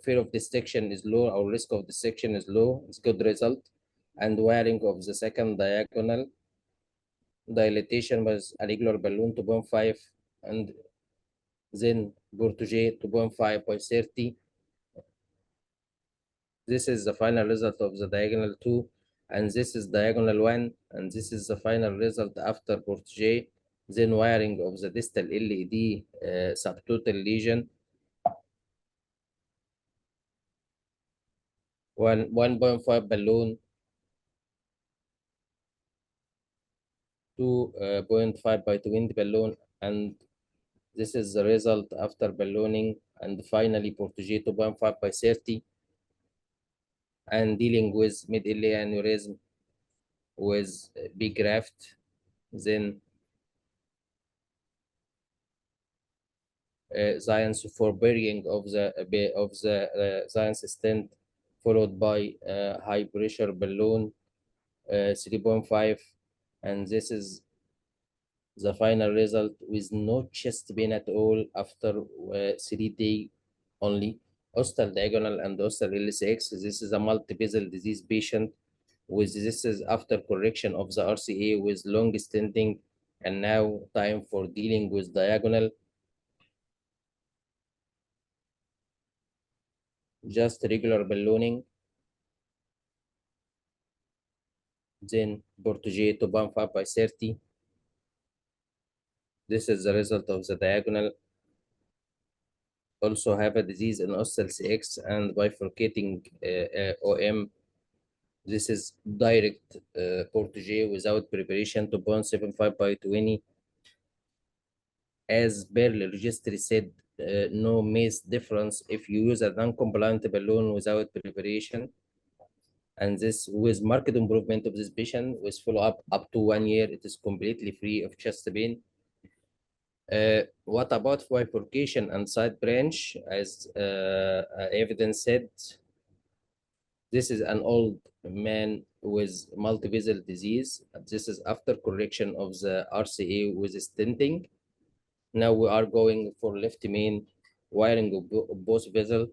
fear of dissection is low, or risk of dissection is low. It's good result. And wiring of the second diagonal, dilatation was a regular balloon 2.5, and then Portugais 2.5 by 30. This is the final result of the diagonal 2 and this is diagonal 1, and this is the final result after Portage, then wiring of the distal LED subtotal lesion. 1.5 balloon, 2.5 by 20 balloon, and this is the result after ballooning, and finally Portage 2.5 by 30, and dealing with mid-LA aneurysm with big graft, then science for burying of the science stent, followed by high pressure balloon 3.5, and this is the final result with no chest pain at all after 3 days only. Ostal diagonal and ostal LCX. This is a multi-basal disease patient with this is after correction of the RCA with long stenting, and now time for dealing with diagonal. Just regular ballooning, then Portage to Banfa by 30. This is the result of the diagonal. Also have a disease in ostal CX and bifurcating OM. This is direct Portage without preparation to 0.75 by 20. As Berle registry said, no mass difference if you use a non-compliant balloon without preparation. And this with marked improvement of this patient with follow-up up to 1 year, it is completely free of chest pain. What about bifurcation and side branch? As evidence said, this is an old man with multivessel disease. This is after correction of the RCA with stenting. Now we are going for left main wiring of both vessel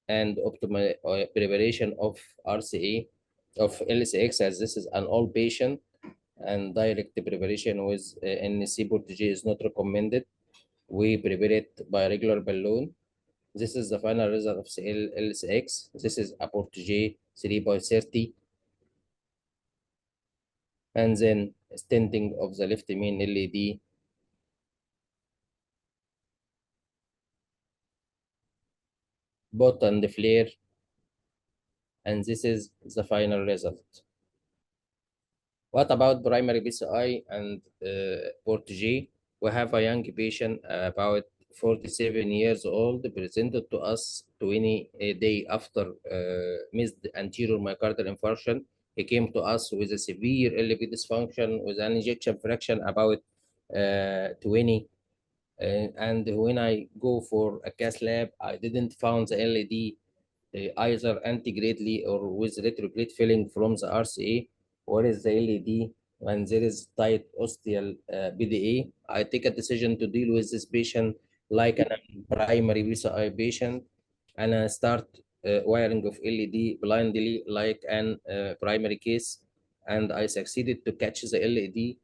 and optimal preparation of RCA of LCX, as this is an old patient, and direct preparation with NC Portage is not recommended. We prepare it by regular balloon. This is the final result of LCX. This is a Portage 3 by 30. And then stenting of the left main LED. Bot and the flare. And this is the final result. What about primary BCI and Portage? We have a young patient about 47 years old presented to us 20 days after missed anterior myocardial infarction. He came to us with a severe LV dysfunction with an ejection fraction about 20. And when I go for a cath lab, I didn't found the LED either anti-gradely or with retrograde filling from the RCA. What is the LED? When there is tight ostial BDA, I take a decision to deal with this patient like a primary VCI patient, and I start wiring of LED blindly like an primary case, and I succeeded to catch the LED,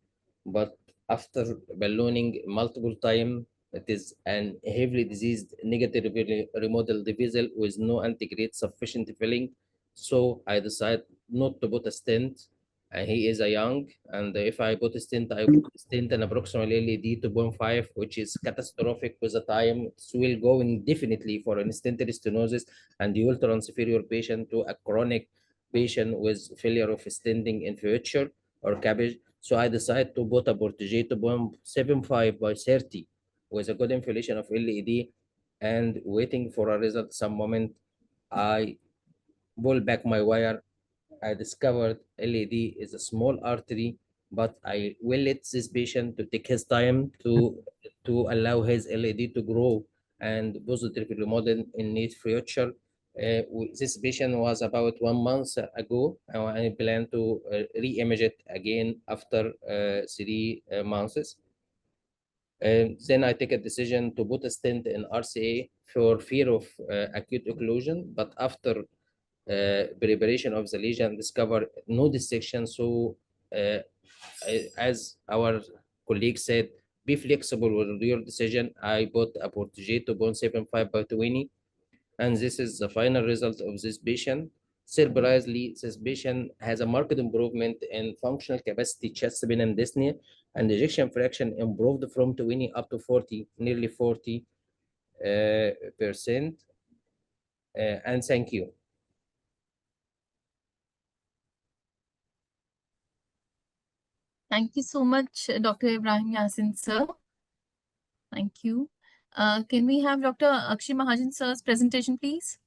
but after ballooning multiple times, it is an heavily diseased negatively remodeled vessel with no antigrade sufficient filling. So I decide not to put a stent. He is a young, and if I put a stent, I put a stent in approximately LED 2.5, which is catastrophic with the time. It will go indefinitely for an stented stenosis, and you will transfer your patient to a chronic patient with failure of stenting in future or cabbage. So I decide to put a Portage 2.75 by 30 with a good inflation of LED, and waiting for a result. Some moment I pull back my wire. I discovered LED is a small artery, but I will let this patient to take his time to allow his LED to grow and positively remodel in near future. This patient was about 1 month ago, and I plan to re-image it again after 3 months. Then I take a decision to put a stent in RCA for fear of acute occlusion, but after preparation of the lesion, discover no dissection. So as our colleague said, be flexible with your decision. I put a Portage 2.75 by 20, and this is the final result of this patient. Surprisingly, this patient has a marked improvement in functional capacity, chest pain and dyspnea, and ejection fraction improved from 20 up to 40, nearly 40 percent. And thank you. Thank you so much, Dr. Ibrahim Yasin, sir. Thank you. Can we have Dr. Akshay Mahajan, sir's presentation, please?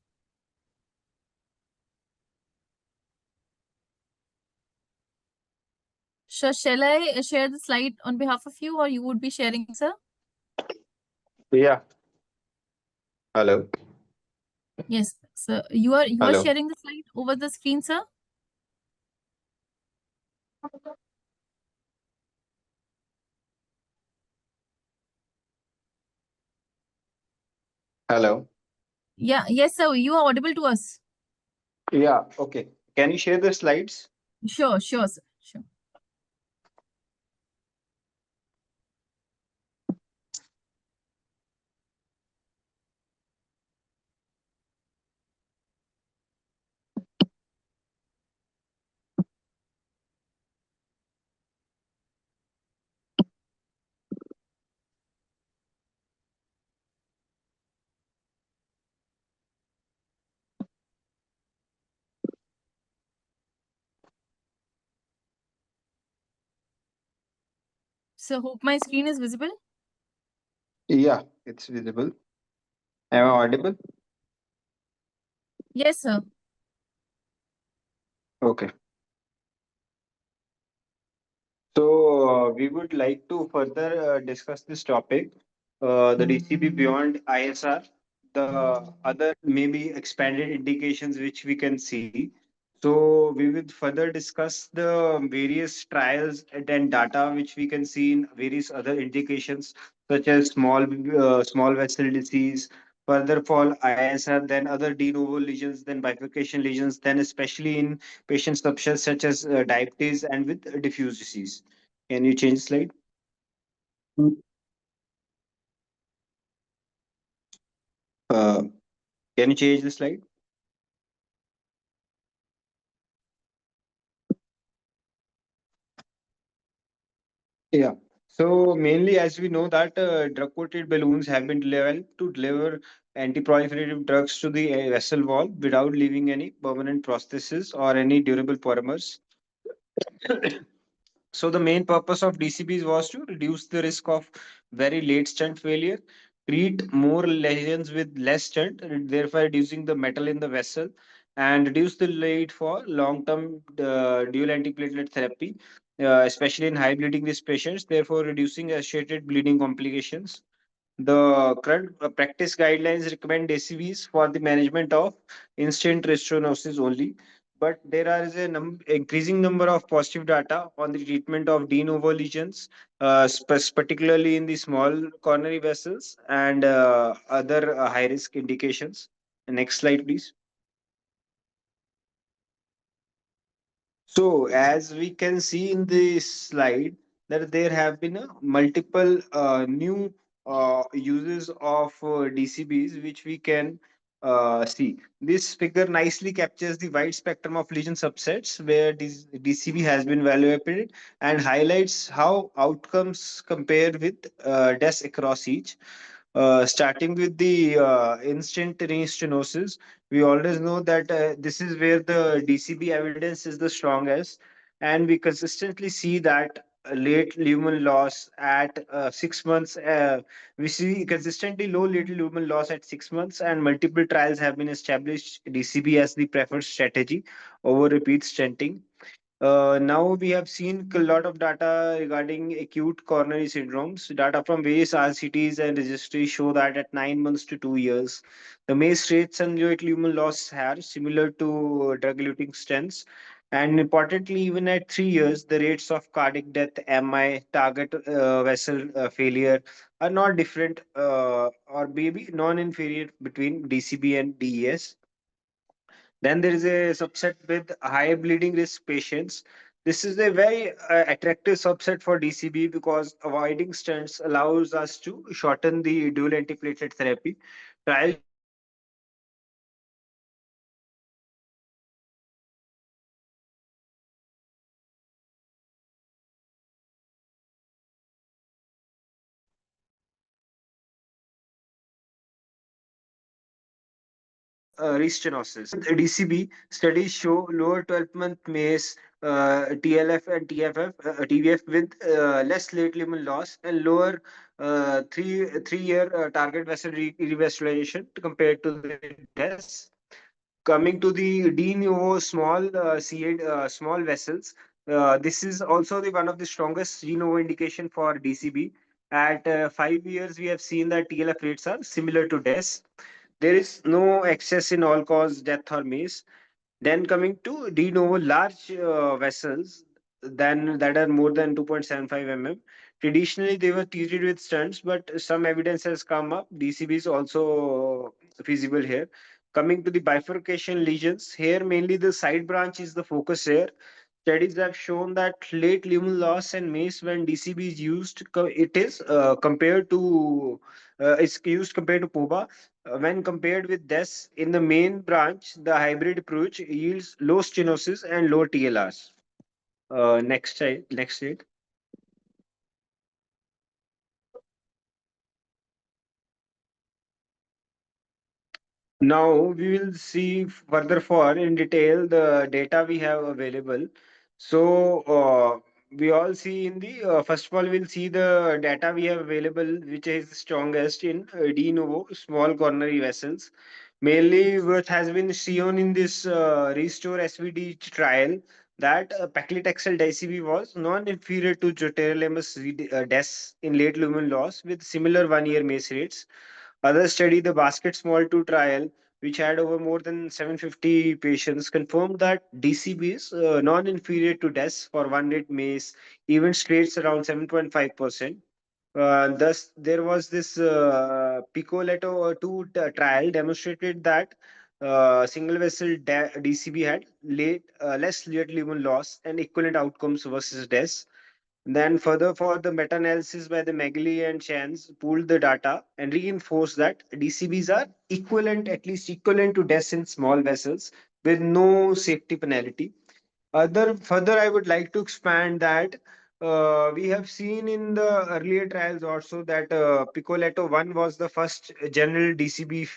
Sure, shall I share the slide on behalf of you, or you would be sharing, sir? Yeah. Hello. Yes, sir. You are Hello. sharing the slide over the screen, sir? Hello. Yeah, yes, sir. You are audible to us. Yeah. Okay. Can you share the slides? Sure, sure, sir. Sure. So hope my screen is visible. Yeah, it's visible. Am I audible? Yes, sir. Okay. So we would like to further discuss this topic, the DCB beyond ISR, the other maybe expanded indications which we can see. So we will further discuss the various trials and data which we can see in various other indications such as small vessel disease, further fall ISR, then other de novo lesions, then bifurcation lesions, then especially in patient subsets such as diabetes and with diffuse disease. Can you change slide? Uh, can you change the slide? Yeah. So mainly, as we know that drug-coated balloons have been developed to deliver anti-proliferative drugs to the vessel wall without leaving any permanent prosthesis or any durable polymers. So the main purpose of DCBs was to reduce the risk of very late stent failure, treat more lesions with less stent, thereby reducing the metal in the vessel, and reduce the need for long-term dual antiplatelet therapy, especially in high bleeding risk patients, therefore reducing associated bleeding complications. The current practice guidelines recommend ACVs for the management of instant restenosis only, but there is a increasing number of positive data on the treatment of de novo lesions, particularly in the small coronary vessels and other high risk indications. Next slide, please. So, as we can see in this slide, that there have been multiple new uses of DCBs which we can see. This figure nicely captures the wide spectrum of lesion subsets where this DCB has been evaluated and highlights how outcomes compare with DES across each. Starting with the instant restenosis, we always know that this is where the DCB evidence is the strongest, and we consistently see that late lumen loss at 6 months. We see consistently low late lumen loss at 6 months, and multiple trials have been established DCB as the preferred strategy over repeat stenting. Now we have seen a lot of data regarding acute coronary syndromes. Data from various RCTs and registries show that at 9 months to 2 years, the MACE rates and late lumen loss are similar to drug-eluting stents. And importantly, even at 3 years, the rates of cardiac death, MI, target vessel failure are not different or maybe non-inferior between DCB and DES. Then there is a subset with high bleeding risk patients. This is a very attractive subset for DCB because avoiding stents allows us to shorten the dual antiplatelet therapy. Trials show that restenosis. DCB studies show lower 12-month MACE, TLF and TVF with less late limb loss and lower three-year target vessel revascularization compared to the DES. Coming to the de novo small small vessels, this is also the one of the strongest de novo indication for DCB. At 5 years, we have seen that TLF rates are similar to DES. There is no excess in all cause death or MACE. Then coming to de novo large vessels than that are more than 2.75 mm. Traditionally, they were treated with stents, but some evidence has come up. DCB is also feasible here. Coming to the bifurcation lesions, here mainly the side branch is the focus here. Studies have shown that late lumen loss and MACE when DCB is used, it is compared to it's used compared to POBA. When compared with DES in the main branch, the hybrid approach yields low stenosis and low TLRs. Next slide. Now we will see further for in detail the data we have available. So we all see in the first of all we'll see the data we have available which is the strongest in de novo small coronary vessels. Mainly what has been shown in this Restore SVD trial that paclitaxel DCB was non-inferior to Joterilemus DES in late lumen loss with similar 1 year MACE rates. Others study the Basket Small 2 trial, which had over more than 750 patients, confirmed that DCB is non-inferior to DES for 1 rate MACE, even rates around 7.5%. Thus, there was this Picoletto 2 trial demonstrated that single vessel DCB had less late lumen loss and equivalent outcomes versus DES. Then further for the meta-analysis by the Megali and Chance pooled the data and reinforced that DCBs are equivalent, at least equivalent to DES in small vessels with no safety penalty. Further, I would like to expand that we have seen in the earlier trials also that Picoletto 1 was the first general DCB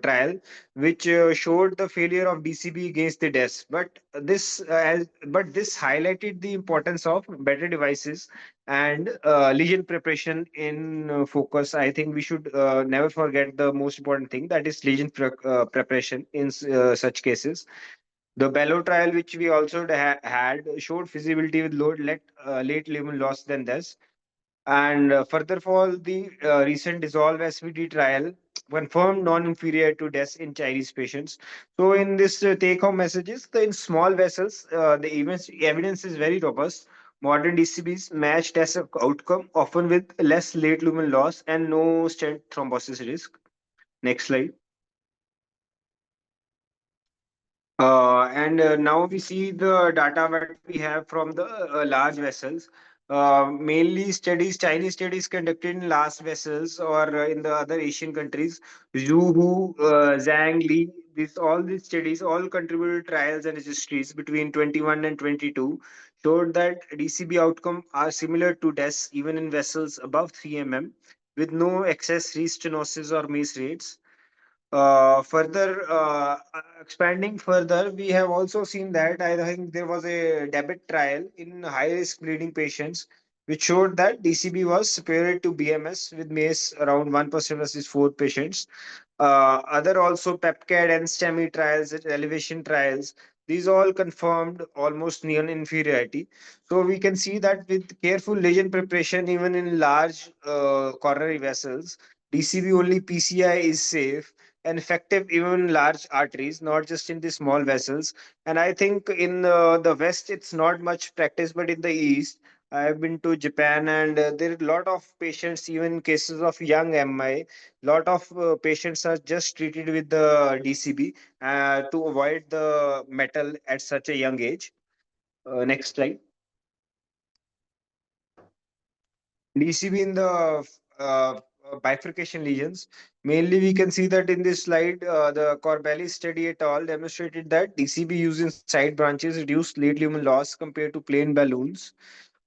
trial, which showed the failure of DCB against the DES. But this highlighted the importance of better devices and lesion preparation in focus. I think we should never forget the most important thing, that is lesion preparation in such cases. The Bellow trial, which we also had, showed feasibility with late lumen loss than this. And further for the recent Dissolve SVD trial, confirmed non-inferior to DES in Chinese patients. So in this take-home messages, in small vessels, evidence is very robust. Modern DCBs match DES outcome, often with less late lumen loss and no stent thrombosis risk. Next slide. And now we see the data that we have from the large vessels. Mainly Chinese studies conducted in large vessels or in the other Asian countries. Zhu Hu, Zhang Li, all these studies all contributed trials and registries between 21 and 22 showed that DCB outcome are similar to DES even in vessels above 3 mm with no excess restenosis or MACE rates. Expanding further, we have also seen that I think there was a debit trial in high risk bleeding patients, which showed that DCB was superior to BMS with MACE around 1% versus 4 patients. Other also PEPCAD and STEMI trials, elevation trials, these all confirmed almost near inferiority. So we can see that with careful lesion preparation, even in large coronary vessels, DCB only PCI is safe and effective even in large arteries, not just in the small vessels. And I think in the West, it's not much practice, but in the East, I have been to Japan and there are a lot of patients, even in cases of young MI, lot of patients are just treated with the DCB to avoid the metal at such a young age. Next slide. DCB in the uh, bifurcation lesions. Mainly, we can see that in this slide, the Corbelli study et al. Demonstrated that DCB used in side branches reduced late lumen loss compared to plain balloons.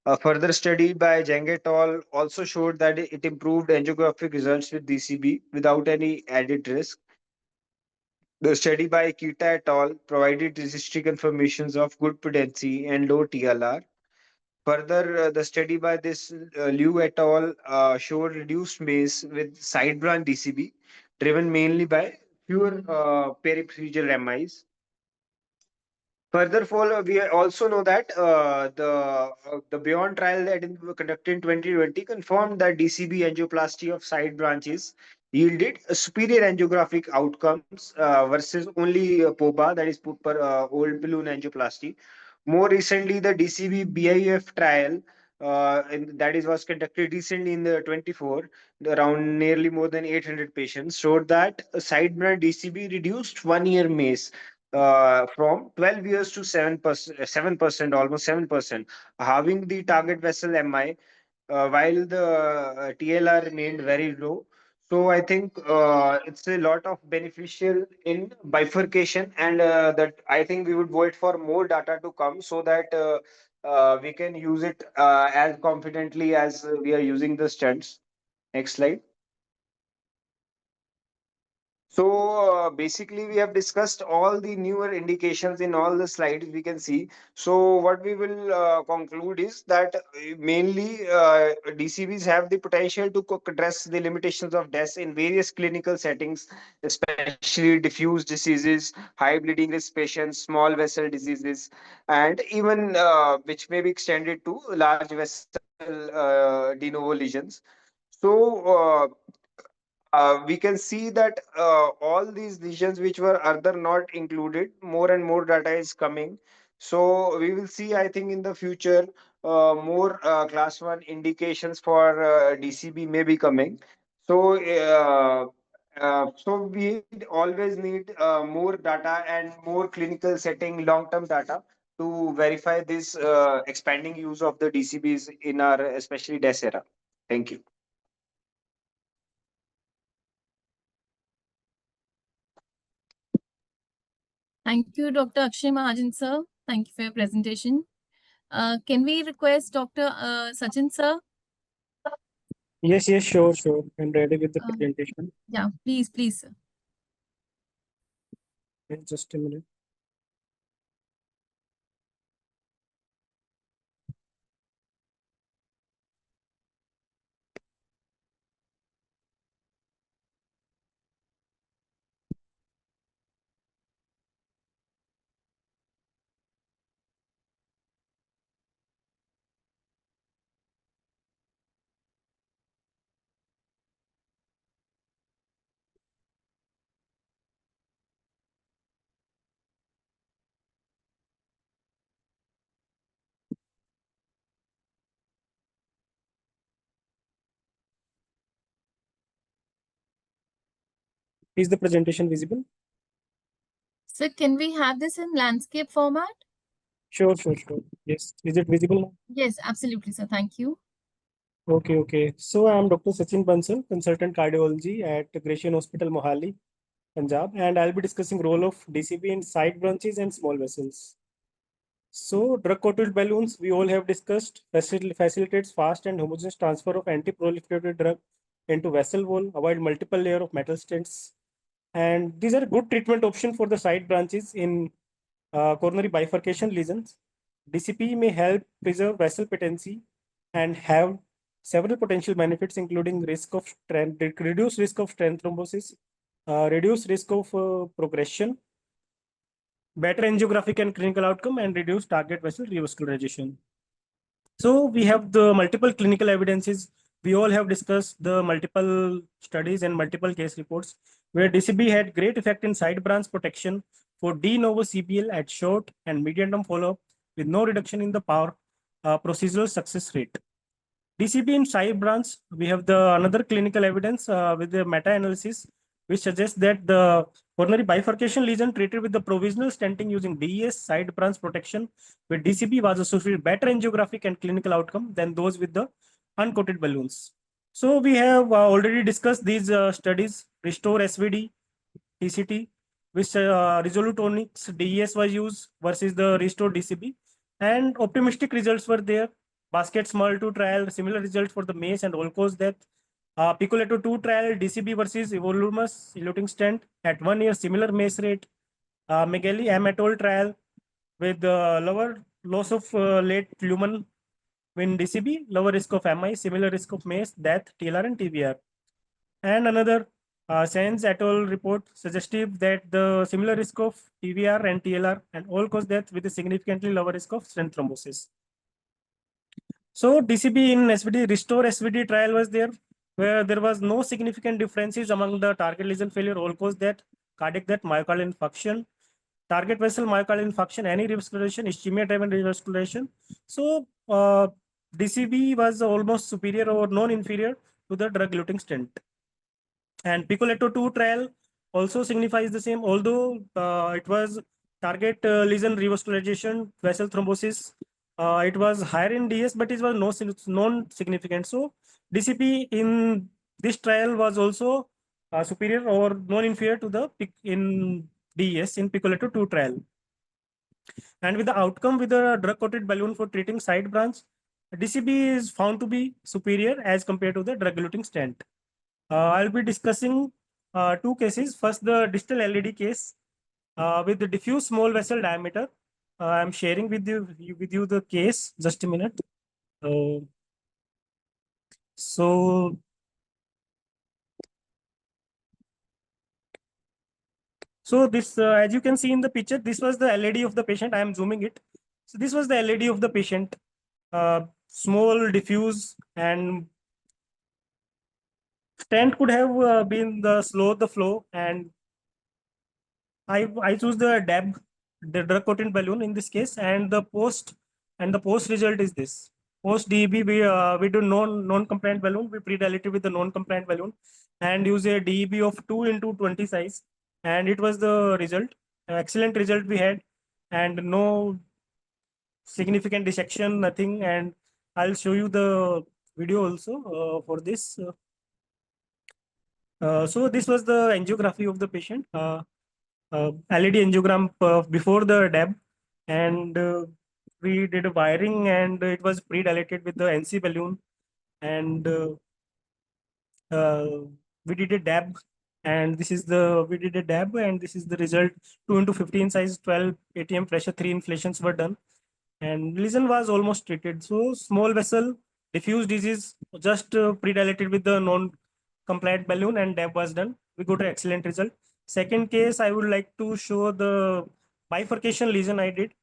A further study by Zhang et al. Also showed that it improved angiographic results with DCB without any added risk. The study by Kita et al. Provided registry confirmations of good potency and low TLR. Further, the study by this Liu et al. Showed reduced MACE with side branch DCB, driven mainly by fewer periprocedural MIs. Furthermore, we also know that the Beyond trial that conducted in 2020 confirmed that DCB angioplasty of side branches yielded a superior angiographic outcomes versus only POBA, that is old balloon angioplasty. More recently, the DCB BIF trial, that is was conducted recently in the 24, around nearly more than 800 patients, showed that a side branch DCB reduced 1 year MACE from 12 years to 7%, almost 7%, halving the target vessel MI, while the TLR remained very low. So I think it's a lot of beneficial in bifurcation, and that I think we would wait for more data to come so that we can use it as confidently as we are using the stents. Next slide. So basically, we have discussed all the newer indications in all the slides we can see. So what we will conclude is that mainly DCBs have the potential to address the limitations of deaths in various clinical settings, especially diffuse diseases, high bleeding risk patients, small vessel diseases, and even which may be extended to large vessel de novo lesions. So we can see that all these lesions which were other not included, more and more data is coming. So we will see, I think, in the future, more class 1 indications for DCB may be coming. So so we always need more data and more clinical setting, long-term data to verify this expanding use of the DCBs in our especially DES era. Thank you. Thank you, Dr. Akshay Mahajan, sir. Thank you for your presentation. Can we request Dr. Sachin, sir? Yes, sure. I'm ready with the Uh, presentation. Yeah, please, sir. Just a minute. Is the presentation visible? Sir, can we have this in landscape format? Sure. Yes. Is it visible now? Yes, absolutely, sir. Thank you. Okay. So I'm Dr. Sachin Bansal, consultant cardiology at Gratian Hospital, Mohali, Punjab, and I'll be discussing role of DCB in side branches and small vessels. So drug-coated balloons, we all have discussed, facilitates fast and homogeneous transfer of anti-proliferative drug into vessel wall, avoid multiple layer of metal stents. And these are a good treatment option for the side branches in coronary bifurcation lesions. DCP may help preserve vessel patency and have several potential benefits, including risk of reduced risk of stent thrombosis, reduced risk of progression, better angiographic and clinical outcome, and reduced target vessel revascularization. So we have the multiple clinical evidences. We all have discussed the multiple studies and multiple case reports where DCB had great effect in side branch protection for de novo CBL at short and medium term follow-up with no reduction in the power procedural success rate. DCB in side branch, we have the another clinical evidence with the meta-analysis which suggests that the coronary bifurcation lesion treated with the provisional stenting using DES side branch protection with DCB was associated with better angiographic and clinical outcome than those with the uncoated balloons. So we have already discussed these studies, Restore SVD, TCT, which Resolutonics DES was used versus the Restore DCB, and optimistic results were there. Basket Small 2 trial, similar results for the MACE and all-cause death. Picoletto 2 trial, DCB versus Evolumus eluting stent at 1 year, similar MACE rate. Megali M et al. Trial with lower loss of late lumen in DCB, lower risk of MI, similar risk of MACE, death, TLR, and TBR. And another Sands et al. Report suggestive that the similar risk of TBR and TLR and all-cause death with a significantly lower risk of stent thrombosis. So DCB in SVD, Restore SVD trial was there, where there was no significant differences among the target lesion failure, all-cause death, cardiac death, myocardial infarction, target vessel myocardial infarction, any revascularization, ischemia-driven revascularization. So DCB was almost superior or non-inferior to the drug-eluting stent. And Picoletto 2 trial also signifies the same, although it was target lesion revascularization, vessel thrombosis. It was higher in DS, but it was non-significant. So DCP in this trial was also superior or non-inferior to the in DES in Picoletto 2 trial. And with the outcome with the drug-coated balloon for treating side branch, DCB is found to be superior as compared to the drug-eluting stent. I'll be discussing two cases. First, the distal LED case with the diffuse small vessel diameter. I'm sharing with you the case. Just a minute. So this, as you can see in the picture, this was the LED of the patient. I am zooming it. So this was the LED of the patient, small, diffuse, and stent could have been the flow, and I choose the DEB, the drug coated balloon in this case, and the post result is this. Post DEB, we do non-compliant balloon. We pre-dilated with the non-compliant balloon and use a DEB of 2 into 20 size, and it was the result. Excellent result we had, and no significant dissection, nothing. And I'll show you the video also for this. So this was the angiography of the patient. LED angiogram before the DEB, and we did a wiring, and it was pre-dilated with the NC balloon, and we did a DEB, and this is the we did a DEB, and this is the result. 2 into 15 size, 12 ATM pressure, 3 inflations were done, and lesion was almost treated. So small vessel diffuse disease, just pre-dilated with the non-compliant balloon, and DEB was done. We got an excellent result. Second case, I would like to show the bifurcation lesion I did.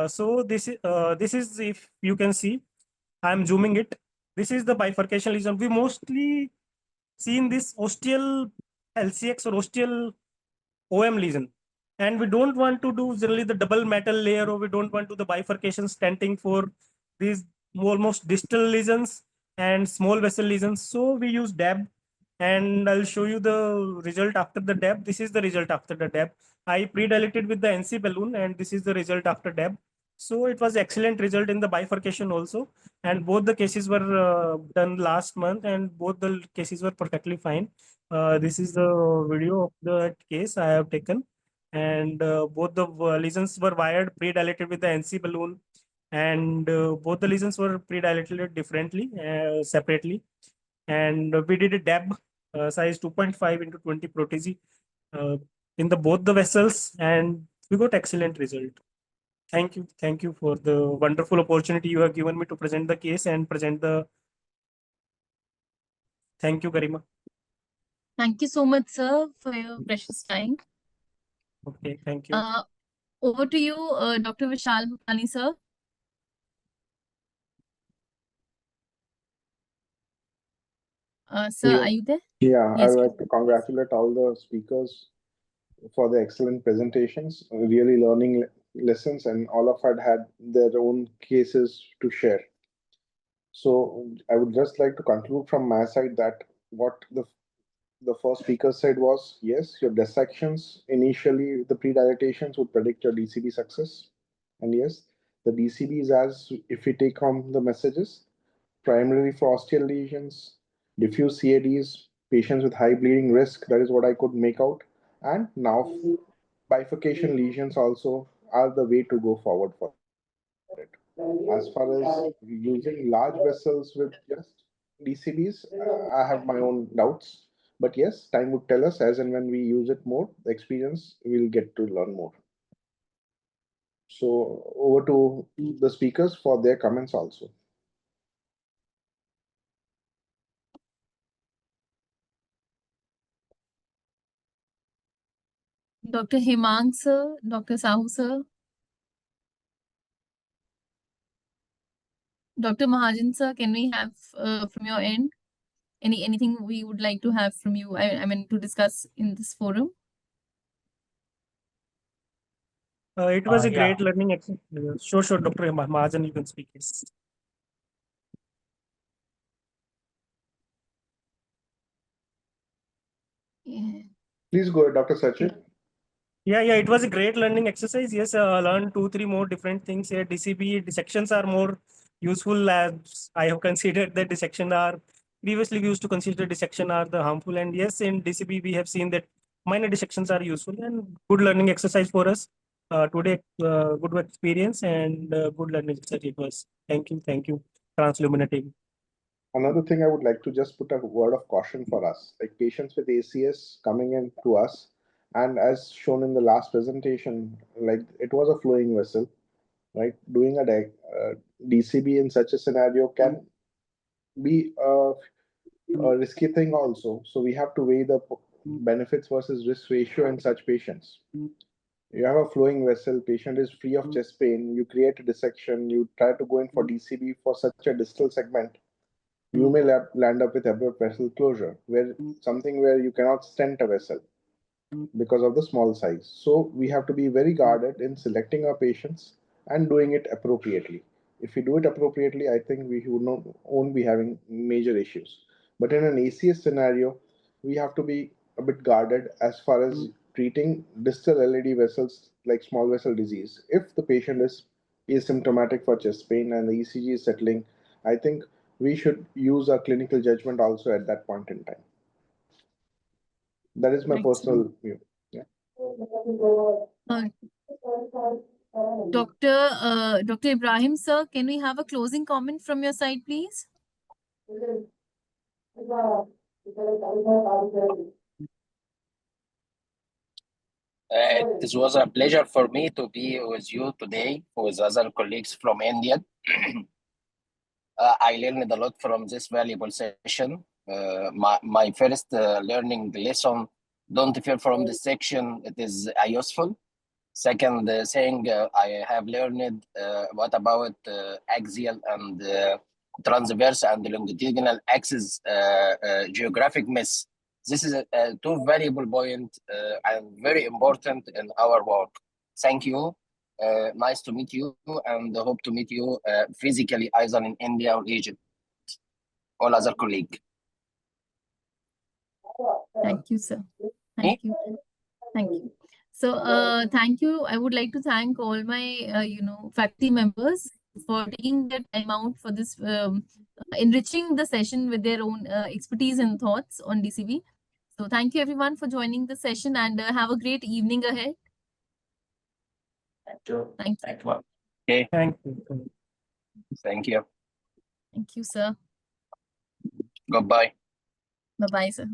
So this is, if you can see, I'm zooming it. This is the bifurcation lesion. We mostly seen this ostial LCX or ostial OM lesion, and we don't want to do generally the double metal layer, or we don't want to do the bifurcation stenting for these almost distal lesions and small vessel lesions. So we use DEB, and I'll show you the result after the DEB. This is the result after the DEB. I pre-dilated with the NC balloon, and this is the result after DEB. So it was excellent result in the bifurcation also, and both the cases were done last month, and both the cases were perfectly fine. This is the video of the case I have taken, and both the lesions were wired pre-dilated with the NC balloon, and both the lesions were pre-dilated differently, separately, and we did a DEB size 2.5 into 20 protese in the both the vessels, and we got excellent result. Thank you for the wonderful opportunity you have given me to present the case and present the. Thank you, Garima. Thank you so much, sir, for your precious time. Okay, thank you. Over to you, Dr. Vishal Bhutani, sir. Sir, Yeah. are you there? Yeah, Yes, I'd like to congratulate all the speakers for the excellent presentations, really learning lessons, and all of us had their own cases to share. So I would just like to conclude from my side that what the first speaker said was, yes, your dissections initially, the pre-dilatations would predict your DCB success. And yes, the DCB is as if we take home the messages, primarily for osteal lesions, diffuse CADs, patients with high bleeding risk, that is what I could make out. And now bifurcation lesions also are the way to go forward for it. As far as using large vessels with just DCBs, I have my own doubts. But yes, time would tell us as and when we use it more, the experience we'll get to learn more. So over to the speakers for their comments also. Dr. Hemang sir, Dr. Sahu sir, Dr. Mahajan sir, can we have from your end anything we would like to have from you? I mean to discuss in this forum. It was a Yeah. great learning experience. Sure, Dr. Mahajan, you can speak. Yes. Yeah. Please go ahead, Dr. Sachin. Yeah, it was a great learning exercise. Yes, learned 2-3 more different things here. DCB dissections are more useful, as I have considered that dissection are previously we used to consider dissection are the harmful, and yes, in DCB we have seen that minor dissections are useful and good learning exercise for us today. Good experience and good learning exercise it was. Thank you, Translumina team. Another thing I would like to just put a word of caution for us, like patients with ACS coming in to us, and as shown in the last presentation, like it was a flowing vessel, right? Doing a DCB in such a scenario can be a risky thing also. So we have to weigh the benefits versus risk ratio in such patients. You have a flowing vessel, patient is free of chest pain, you create a dissection, you try to go in for DCB for such a distal segment, you may land up with abrupt vessel closure, where something where you cannot stent a vessel because of the small size. So we have to be very guarded in selecting our patients and doing it appropriately. If we do it appropriately, I think we won't be having major issues. But in an ACS scenario, we have to be a bit guarded as far as treating distal LED vessels like small vessel disease. If the patient is asymptomatic for chest pain and the ECG is settling, I think we should use our clinical judgment also at that point in time. That is my personal view. Yeah. Dr. Ibrahim sir, can we have a closing comment from your side, please? It was a pleasure for me to be with you today with other colleagues from India. I learned a lot from this valuable session. My first learning lesson, don't fear from the section, it is useful. Second thing I have learned what about axial and transverse and longitudinal axis geographic mesh. This is a two valuable point and very important in our work. Thank you. Nice to meet you and hope to meet you physically either in India or Egypt. All other colleagues. Thank you, sir. Thank you. Thank you. So, thank you. I would like to thank all my, faculty members for taking their time out for this, enriching the session with their own expertise and thoughts on DCB. So, thank you everyone for joining the session and have a great evening ahead. Thank you. Thank you. Thank you. Okay. Thank you. Thank you. Thank you, sir. Goodbye. Bye-bye, sir.